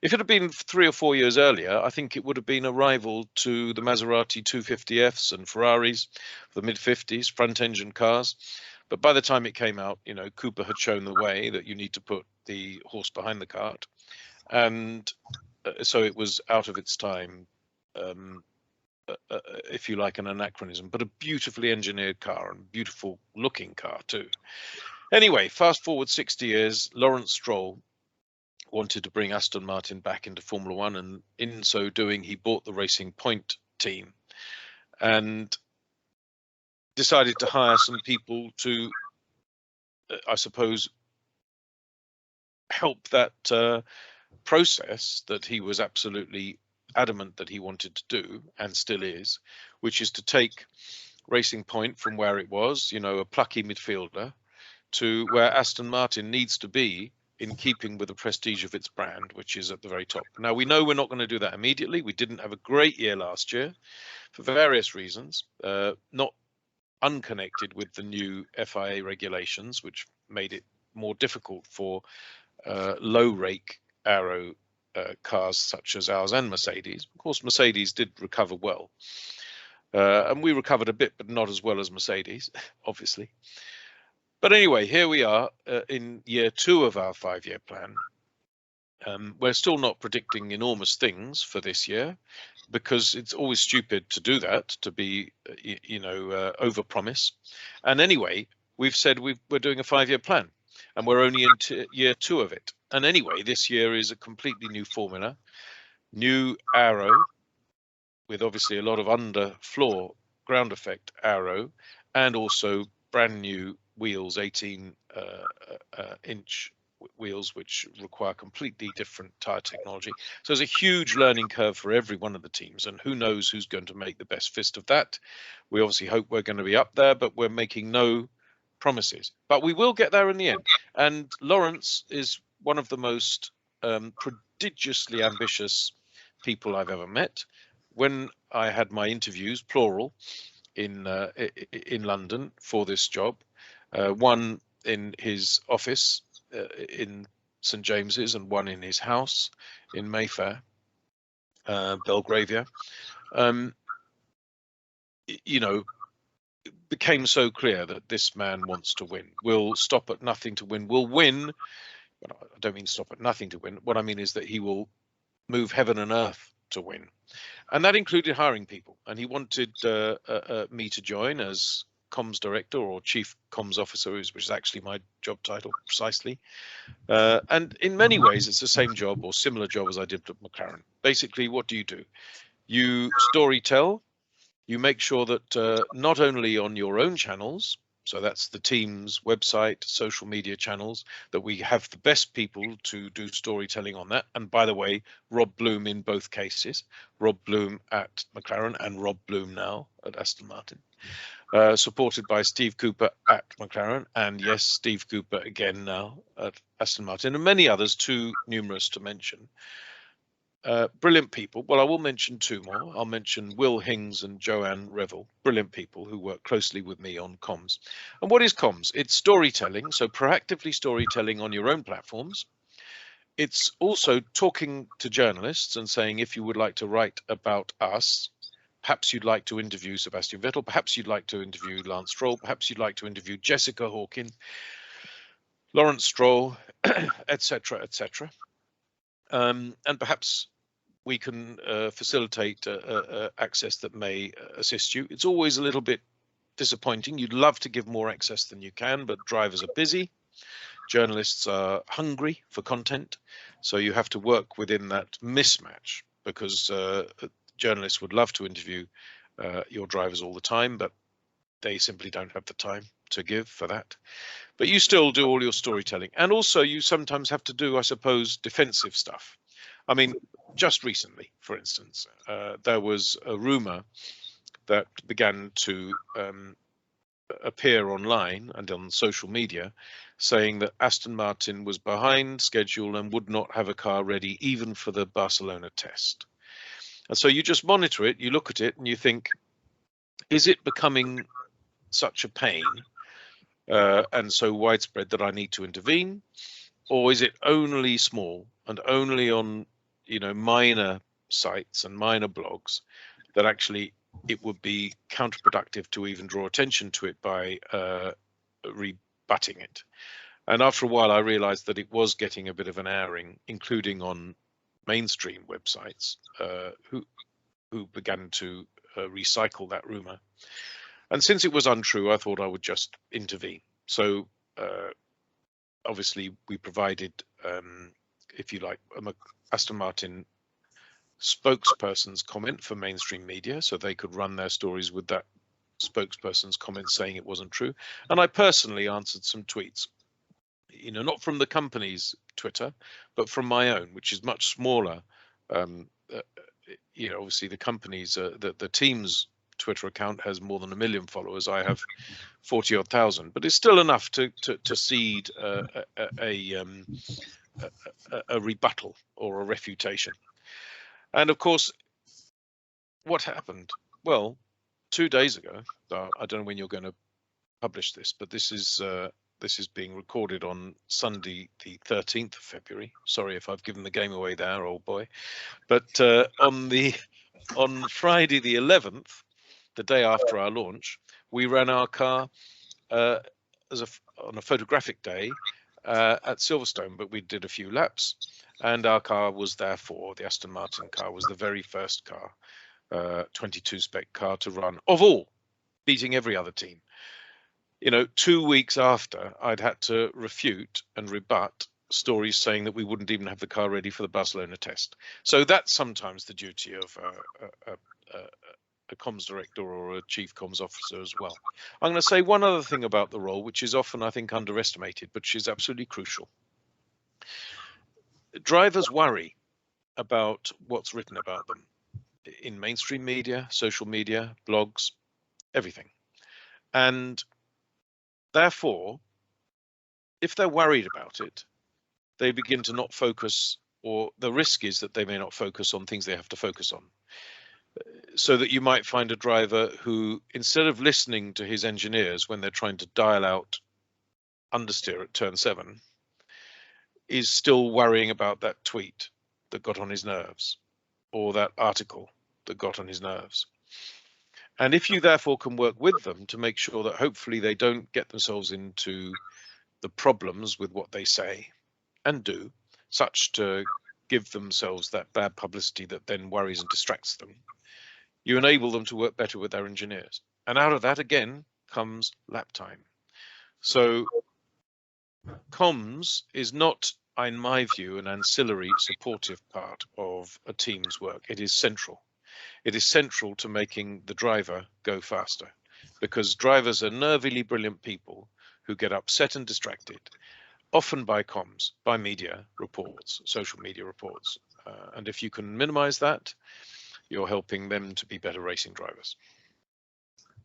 Speaker 2: If it had been 3 or 4 years earlier, I think it would have been a rival to the Maserati 250Fs and Ferraris, the mid-50s, front-engine cars. But by the time it came out, you know, Cooper had shown the way that you need to put the horse behind the cart. And so it was out of its time, if you like, an anachronism, but a beautifully engineered car and beautiful looking car too. Anyway, fast forward 60 years, Lawrence Stroll wanted to bring Aston Martin back into Formula One, and in so doing, he bought the Racing Point team and decided to hire some people to, I suppose, help that process that he was absolutely adamant that he wanted to do, and still is, which is to take Racing Point from where it was, you know, a plucky midfielder, to where Aston Martin needs to be in keeping with the prestige of its brand, which is at the very top. Now, we know we're not going to do that immediately. We didn't have a great year last year for various reasons, not unconnected with the new FIA regulations, which made it more difficult for low rake aero cars such as ours and Mercedes. Of course, Mercedes did recover well, and we recovered a bit, but not as well as Mercedes, obviously. But anyway, here we are in year 2 of our 5-year plan. We're still not predicting enormous things for this year, because it's always stupid to do that, to be, over-promise. And anyway, we've said we're doing a 5-year plan, and we're only into year 2 of it. And anyway, this year is a completely new formula, new aero, with obviously a lot of underfloor ground effect aero, and also brand new wheels, 18-inch wheels, which require completely different tire technology. So there's a huge learning curve for every one of the teams, and who knows who's going to make the best fist of that. We obviously hope we're going to be up there, but we're making no promises. But we will get there in the end. And Lawrence is one of the most prodigiously ambitious people I've ever met. When I had my interviews, plural, in London for this job, one in his office in St James's and one in his house in Mayfair, Belgravia, it became so clear that this man wants to win. Will stop at nothing to win. Will win. But I don't mean stop at nothing to win. What I mean is that he will move heaven and earth to win. And that included hiring people. And he wanted me to join as comms director or chief comms officer, which is actually my job title precisely. And in many ways, it's the same job or similar job as I did at McLaren. Basically, what do? You story tell. You make sure that not only on your own channels, so that's the team's website, social media channels, that we have the best people to do storytelling on that. And by the way, Rob Bloom in both cases, Rob Bloom at McLaren and Rob Bloom now at Aston Martin, supported by Steve Cooper at McLaren, and yes, Steve Cooper again now at Aston Martin, and many others, too numerous to mention. Brilliant people. Well, I will mention 2 more. I'll mention Will Hings and Joanne Revel, brilliant people who work closely with me on comms. And what is comms? It's storytelling, so proactively storytelling on your own platforms. It's also talking to journalists and saying, if you would like to write about us, perhaps you'd like to interview Sebastian Vettel, perhaps you'd like to interview Lance Stroll, perhaps you'd like to interview Jessica Hawkins, Lawrence Stroll, etc., etc. And perhaps we can facilitate access that may assist you. It's always a little bit disappointing. You'd love to give more access than you can, but drivers are busy. Journalists are hungry for content. So you have to work within that mismatch, because journalists would love to interview your drivers all the time, but they simply don't have the time to give for that. But you still do all your storytelling. And also you sometimes have to do, I suppose, defensive stuff. I mean, just recently, for instance, there was a rumor that began to appear online and on social media saying that Aston Martin was behind schedule and would not have a car ready even for the Barcelona test. And so you just monitor it, you look at it and you think, is it becoming such a pain and so widespread that I need to intervene? Or is it only small and only on, minor sites and minor blogs that actually it would be counterproductive to even draw attention to it by rebutting it? And after a while, I realized that it was getting a bit of an airing, including on mainstream websites who began to recycle that rumor. And since it was untrue, I thought I would just intervene. So obviously we provided, if you like, Aston Martin spokesperson's comment for mainstream media, so they could run their stories with that spokesperson's comment saying it wasn't true. And I personally answered some tweets, not from the company's Twitter, but from my own, which is much smaller. Obviously the company's, the team's Twitter account has more than 1 million followers. I have 40 odd thousand, but it's still enough to seed a rebuttal or a refutation. And of course, what happened? Well, 2 days ago, I don't know when you're going to publish this, but this is being recorded on Sunday, the 13th of February. Sorry if I've given the game away there, old boy. But on Friday the 11th, the day after our launch, we ran our car on a photographic day at Silverstone, but we did a few laps, and our car was therefore, the Aston Martin car was the very first car, 22 spec car to run of all, beating every other team. 2 weeks after, I'd had to refute and rebut stories saying that we wouldn't even have the car ready for the Barcelona test. So that's sometimes the duty of a comms director or a chief comms officer as well. I'm going to say one other thing about the role, which is often, I think, underestimated, but she's absolutely crucial. Drivers worry about what's written about them in mainstream media, social media, blogs, everything. And therefore, if they're worried about it, they begin to not focus, or the risk is that they may not focus on things they have to focus on. So that you might find a driver who, instead of listening to his engineers when they're trying to dial out understeer at turn 7, is still worrying about that tweet that got on his nerves, or that article that got on his nerves. And if you therefore can work with them to make sure that hopefully they don't get themselves into the problems with what they say and do, such to give themselves that bad publicity that then worries and distracts them, you enable them to work better with their engineers. And out of that, again, comes lap time. So comms is not, in my view, an ancillary supportive part of a team's work. It is central. It is central to making the driver go faster, because drivers are nervily brilliant people who get upset and distracted, often by comms, by media reports, social media reports. And if you can minimize that, you're helping them to be better racing drivers.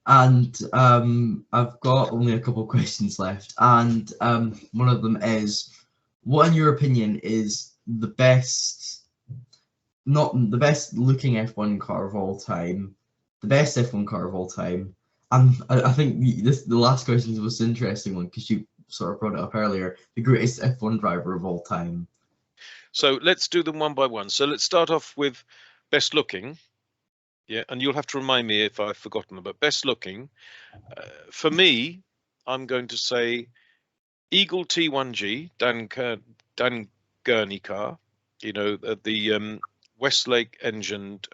Speaker 1: And I've got only a couple of questions left, and one of them is, what in your opinion is the best, not the best looking F1 car of all time, the best F1 car of all time? And I think the last question was an interesting one, because you sort of brought it up earlier, the greatest F1 driver of all time.
Speaker 2: So let's do them one by one. So let's start off with best looking. Yeah, and you'll have to remind me if I've forgotten them, but best looking, for me, I'm going to say Eagle T1G, Dan Gurney car, the Westlake engined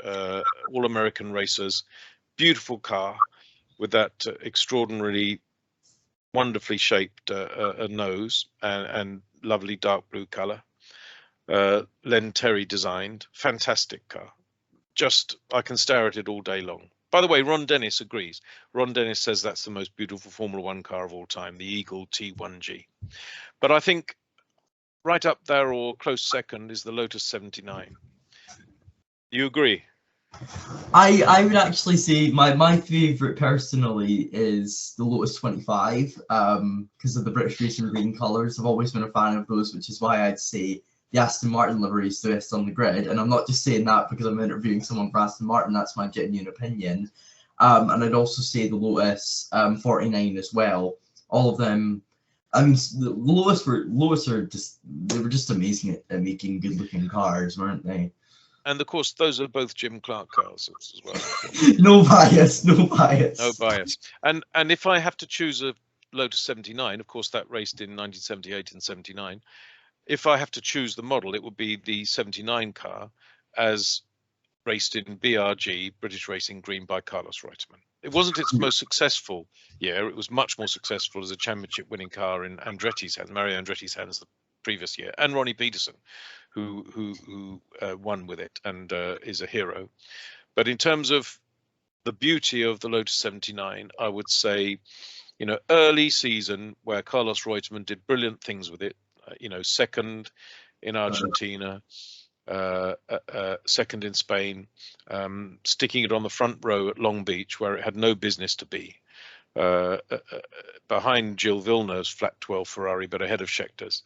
Speaker 2: all-American racers, beautiful car with that extraordinarily wonderfully shaped nose and lovely dark blue color. Len Terry designed, fantastic car. Just, I can stare at it all day long. By the way, Ron Dennis agrees. Ron Dennis says that's the most beautiful Formula One car of all time, the Eagle T1G. But I think right up there or close second is the Lotus 79. You agree?
Speaker 1: I would actually say my favourite personally is the Lotus 25, because of the British Racing green colours. I've always been a fan of those, which is why I'd say the Aston Martin livery is the best on the grid. And I'm not just saying that because I'm interviewing someone for Aston Martin, that's my genuine opinion. And I'd also say the Lotus 49 as well. All of them, I mean, the Lotus were just amazing at making good looking cars, weren't they?
Speaker 2: And of course, those are both Jim Clark cars as well.
Speaker 1: No bias, no bias.
Speaker 2: No bias. And if I have to choose a Lotus 79, of course, that raced in 1978 and 79. If I have to choose the model, it would be the 79 car, as raced in BRG, British Racing Green, by Carlos Reutemann. It wasn't its most successful year. It was much more successful as a championship winning car in Andretti's hands, Mario Andretti's hands the previous year, and Ronnie Peterson, who won with it and is a hero. But in terms of the beauty of the Lotus 79, I would say, early season where Carlos Reutemann did brilliant things with it. second in Argentina, second in Spain, sticking it on the front row at Long Beach where it had no business to be, behind Gilles Villeneuve's flat 12 Ferrari, but ahead of Schecter's.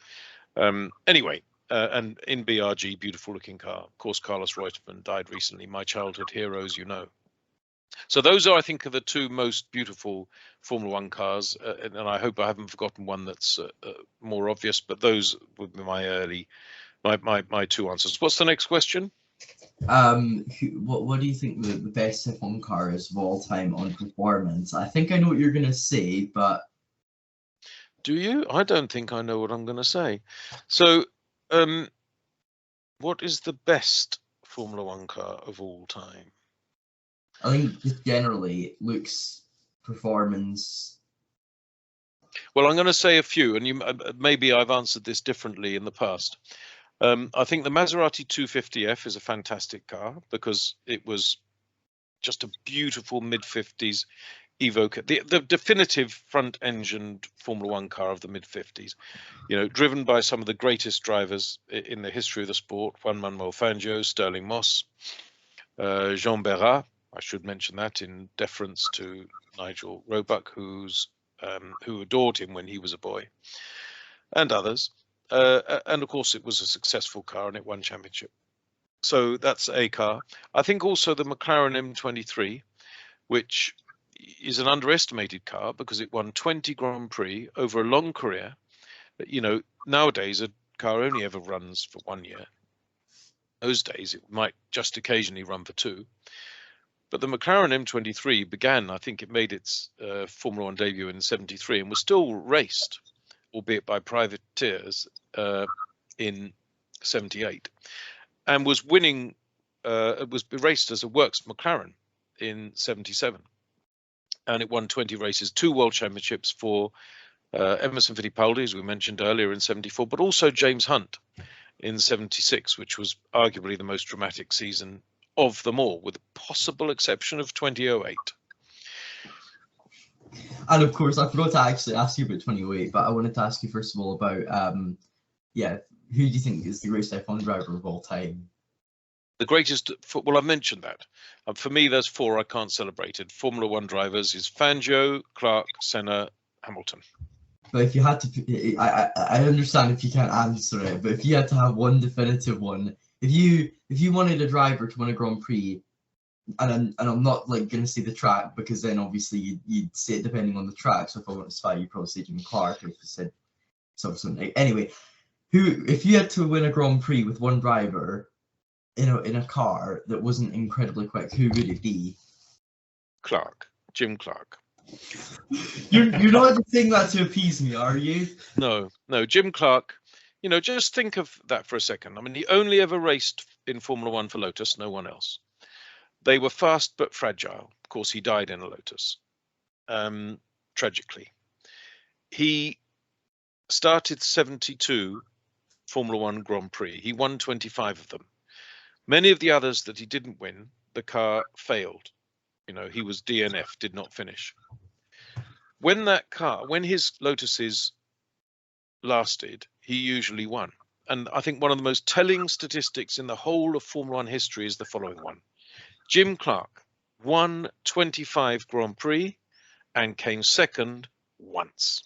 Speaker 2: Anyway, and in BRG, beautiful looking car. Of course, Carlos Reutemann died recently, my childhood heroes, So those are, I think, are the two most beautiful Formula One cars, and I hope I haven't forgotten one that's more obvious. But those would be my two answers. What's the next question?
Speaker 1: What do you think the best F1 car is of all time on performance? I think I know what you're gonna say, but
Speaker 2: do you? I don't think I know what I'm going to say. So, what is the best Formula One car of all time?
Speaker 1: I think just generally looks, performance.
Speaker 2: Well, I'm going to say a few, and maybe I've answered this differently in the past. I think the Maserati 250F is a fantastic car because it was just a beautiful mid-50s Evoque, the definitive front-engined Formula One car of the mid-50s, driven by some of the greatest drivers in the history of the sport: Juan Manuel Fangio, Stirling Moss, Jean Berrat. I should mention that in deference to Nigel Roebuck, who adored him when he was a boy, and others. And of course, it was a successful car and it won championship. So that's a car. I think also the McLaren M23, which is an underestimated car because it won 20 Grand Prix over a long career. Nowadays a car only ever runs for 1 year. Those days it might just occasionally run for 2. But the McLaren M23 began, I think it made its Formula One debut in '73 and was still raced, albeit by privateers, in '78, and was winning. It was raced as a works McLaren in '77, and it won 20 races, 2 world championships for Emerson Fittipaldi, as we mentioned earlier, in '74, but also James Hunt in '76, which was arguably the most dramatic season of them all, with the possible exception of 2008.
Speaker 1: And of course, I forgot to actually ask you about 2008, but I wanted to ask you first of all about, who do you think is the greatest F1 driver of all time?
Speaker 2: The greatest, well, I've mentioned that. For me, there's 4 I can't celebrate it. Formula One drivers is Fangio, Clark, Senna, Hamilton.
Speaker 1: But if you had to, I understand if you can't answer it, but if you had to have one definitive one, if you wanted a driver to win a Grand Prix, and I'm not like gonna say the track because then obviously you'd say it depending on the track. So if I want to spy, you'd probably say Jimmy Clark. If you said something anyway, if you had to win a Grand Prix with one driver in a car that wasn't incredibly quick, who would it be?
Speaker 2: Clark, Jim Clark.
Speaker 1: You're not just saying that to appease me, are you?
Speaker 2: No, Jim Clark. Just think of that for a second. I mean, he only ever raced in Formula One for Lotus, no one else. They were fast but fragile. Of course, he died in a Lotus, tragically. He started 72 Formula One Grand Prix. He won 25 of them. Many of the others that he didn't win, the car failed. He was DNF, did not finish. When his Lotuses lasted, he usually won. And I think one of the most telling statistics in the whole of Formula One history is the following one. Jim Clark won 25 Grand Prix and came second once.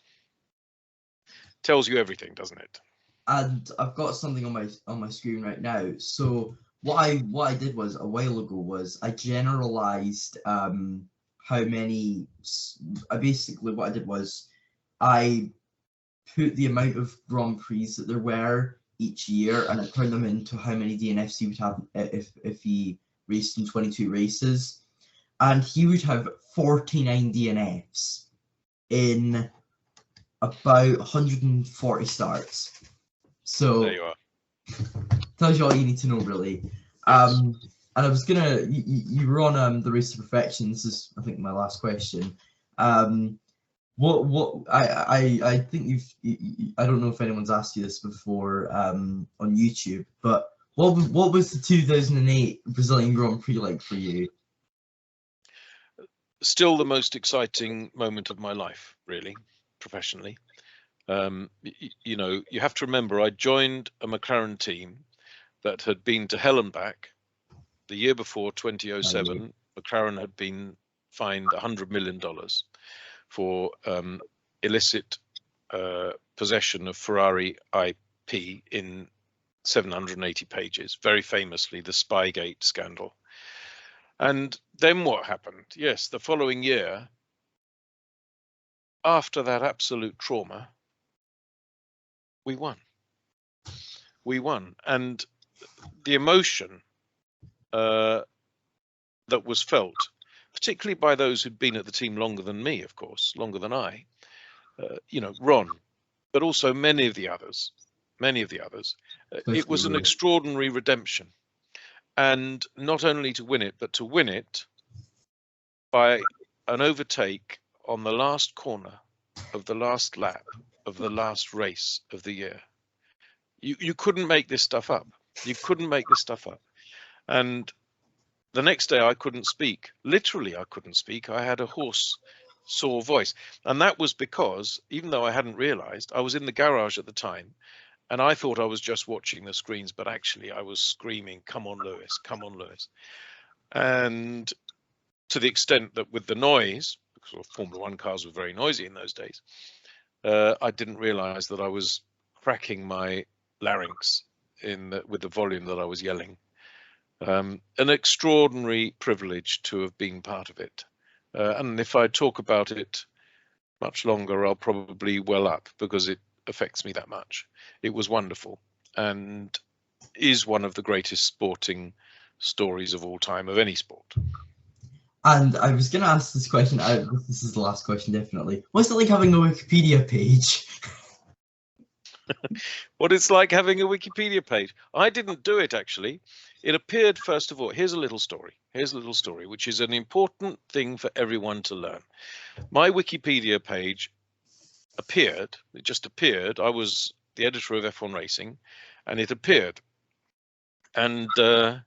Speaker 2: Tells you everything, doesn't it?
Speaker 1: And I've got something on my screen right now. So what I did was a while ago was I generalized how many. Basically what I did was I put the amount of Grand Prix that there were each year, and I turned them into how many DNFs he would have if he raced in 22 races, and he would have 49 DNFs in about 140 starts. So
Speaker 2: there you are.
Speaker 1: Tells you all you need to know, really.
Speaker 2: Yes.
Speaker 1: And I was gonna, you were on the Race to Perfection. This is, I think, my last question. What I think I don't know if anyone's asked you this before on YouTube, but what was the 2008 Brazilian Grand Prix like for you?
Speaker 2: Still the most exciting moment of my life, really, professionally. You know, you have to remember, I joined a McLaren team that had been to hell and back. The year before, 2007, McLaren had been fined $100 million for illicit possession of Ferrari IP in 780 pages, very famously the Spygate scandal. And then what happened? Yes, the following year, after that absolute trauma, we won. We won. And the emotion that was felt, particularly by those who'd been at the team longer than me, of course, longer than I, you know, Ron, but also many of the others, it was an extraordinary redemption. And not only to win it, but to win it by an overtake on the last corner of the last lap of the last race of the year. You couldn't make this stuff up. You couldn't make this stuff up. And the next day I couldn't speak. Literally, I couldn't speak. I had a hoarse, sore voice. And that was because, even though I hadn't realized, I was in the garage at the time, and I thought I was just watching the screens, but actually I was screaming, "Come on, Lewis, come on, Lewis." And to the extent that with the noise, because Formula One cars were very noisy in those days, I didn't realize that I was cracking my larynx with the volume that I was yelling. An extraordinary privilege to have been part of it. And if I talk about it much longer, I'll probably well up because it affects me that much. It was wonderful and is one of the greatest sporting stories of all time, of any sport.
Speaker 1: And I was going to ask this question, this is the last question, definitely. What's it like having a Wikipedia page?
Speaker 2: What it's like having a Wikipedia page. I didn't do it, actually. It appeared, first of all, here's a little story. Here's a little story, which is an important thing for everyone to learn. My Wikipedia page appeared, it just appeared. I was the editor of F1 Racing, and it appeared. And, oh,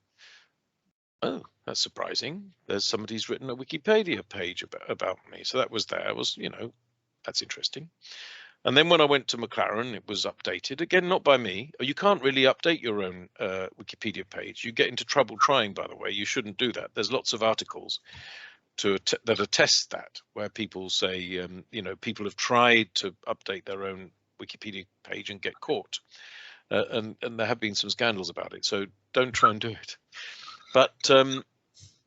Speaker 2: that's surprising. There's somebody's written a Wikipedia page about me. So that was there. It was, you know, that's interesting. And then when I went to McLaren, it was updated again, not by me. You can't really update your own Wikipedia page. You get into trouble trying, by the way. You shouldn't do that. There's lots of articles that attest that, where people say, you know, people have tried to update their own Wikipedia page and get caught. And there have been some scandals about it. So don't try and do it. But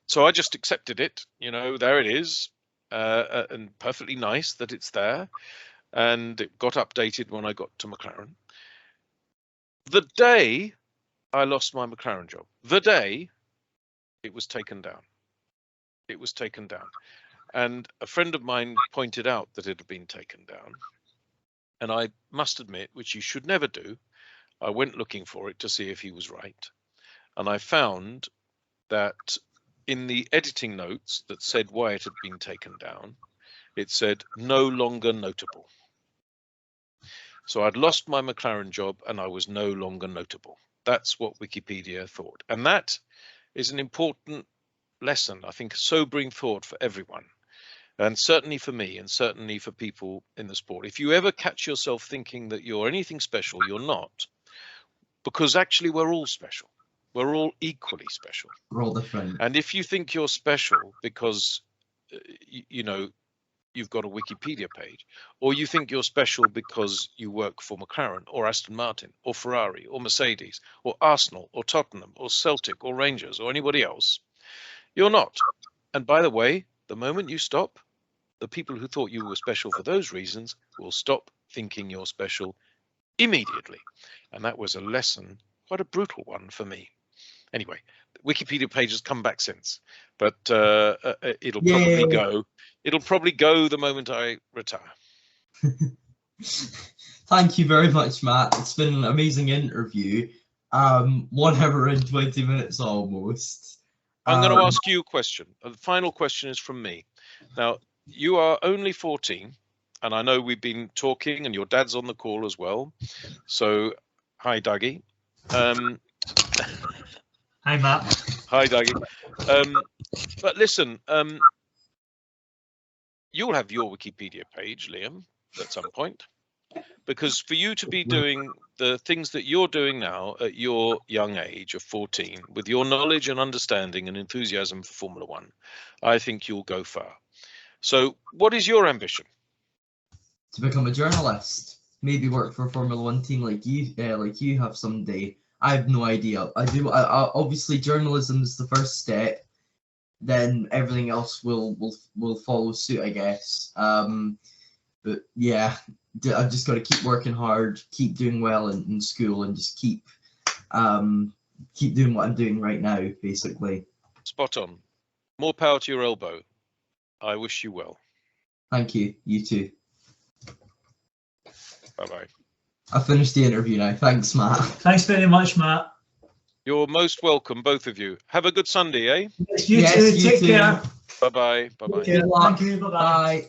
Speaker 2: so I just accepted it. You know, there it is. And perfectly nice that it's there. And it got updated when I got to McLaren. The day I lost my McLaren job, the day it was taken down. It was taken down. And a friend of mine pointed out that it had been taken down. And I must admit, which you should never do, I went looking for it to see if he was right. And I found that in the editing notes that said why it had been taken down, it said no longer notable. So I'd lost my McLaren job and I was no longer notable. That's what Wikipedia thought. And that is an important lesson, I think, a sobering thought for everyone. And certainly for me, and certainly for people in the sport. If you ever catch yourself thinking that you're anything special, you're not. Because actually we're all special. We're all equally special.
Speaker 1: We're all different.
Speaker 2: And if you think you're special because, you know, you've got a Wikipedia page, or you think you're special because you work for McLaren or Aston Martin or Ferrari or Mercedes or Arsenal or Tottenham or Celtic or Rangers or anybody else, you're not. And by the way, the moment you stop, the people who thought you were special for those reasons will stop thinking you're special immediately. And that was a lesson, quite a brutal one for me. Anyway, the Wikipedia page has come back since, but it'll probably go. It'll probably go the moment I retire.
Speaker 1: Thank you very much, Matt. It's been an amazing interview. 1 hour and 20 minutes almost.
Speaker 2: I'm going to ask you a question. The final question is from me. Now, you are only 14, and I know we've been talking, and your dad's on the call as well. So, hi, Dougie.
Speaker 3: Hi, Matt.
Speaker 2: Hi, Dougie. But listen, you'll have your Wikipedia page, Liam, at some point. Because for you to be doing the things that you're doing now at your young age of 14, with your knowledge and understanding and enthusiasm for Formula One, I think you'll go far. So what is your ambition?
Speaker 1: To become a journalist, maybe work for a Formula One team like you have someday. I have no idea. Obviously obviously journalism is the first step. Then everything else will follow suit, I guess. But yeah, I've just got to keep working hard, keep doing well in school, and just keep doing what I'm doing right now, basically.
Speaker 2: Spot on. More power to your elbow. I wish you well.
Speaker 1: Thank you. You too.
Speaker 2: Bye-bye.
Speaker 1: I finished the interview now. Thanks, Matt.
Speaker 3: Thanks very much, Matt.
Speaker 2: You're most welcome, both of you. Have a good Sunday, eh?
Speaker 3: Yes, you too. Take care.
Speaker 2: Bye-bye. Bye-bye.
Speaker 3: Thank you. Bye-bye.
Speaker 1: Bye.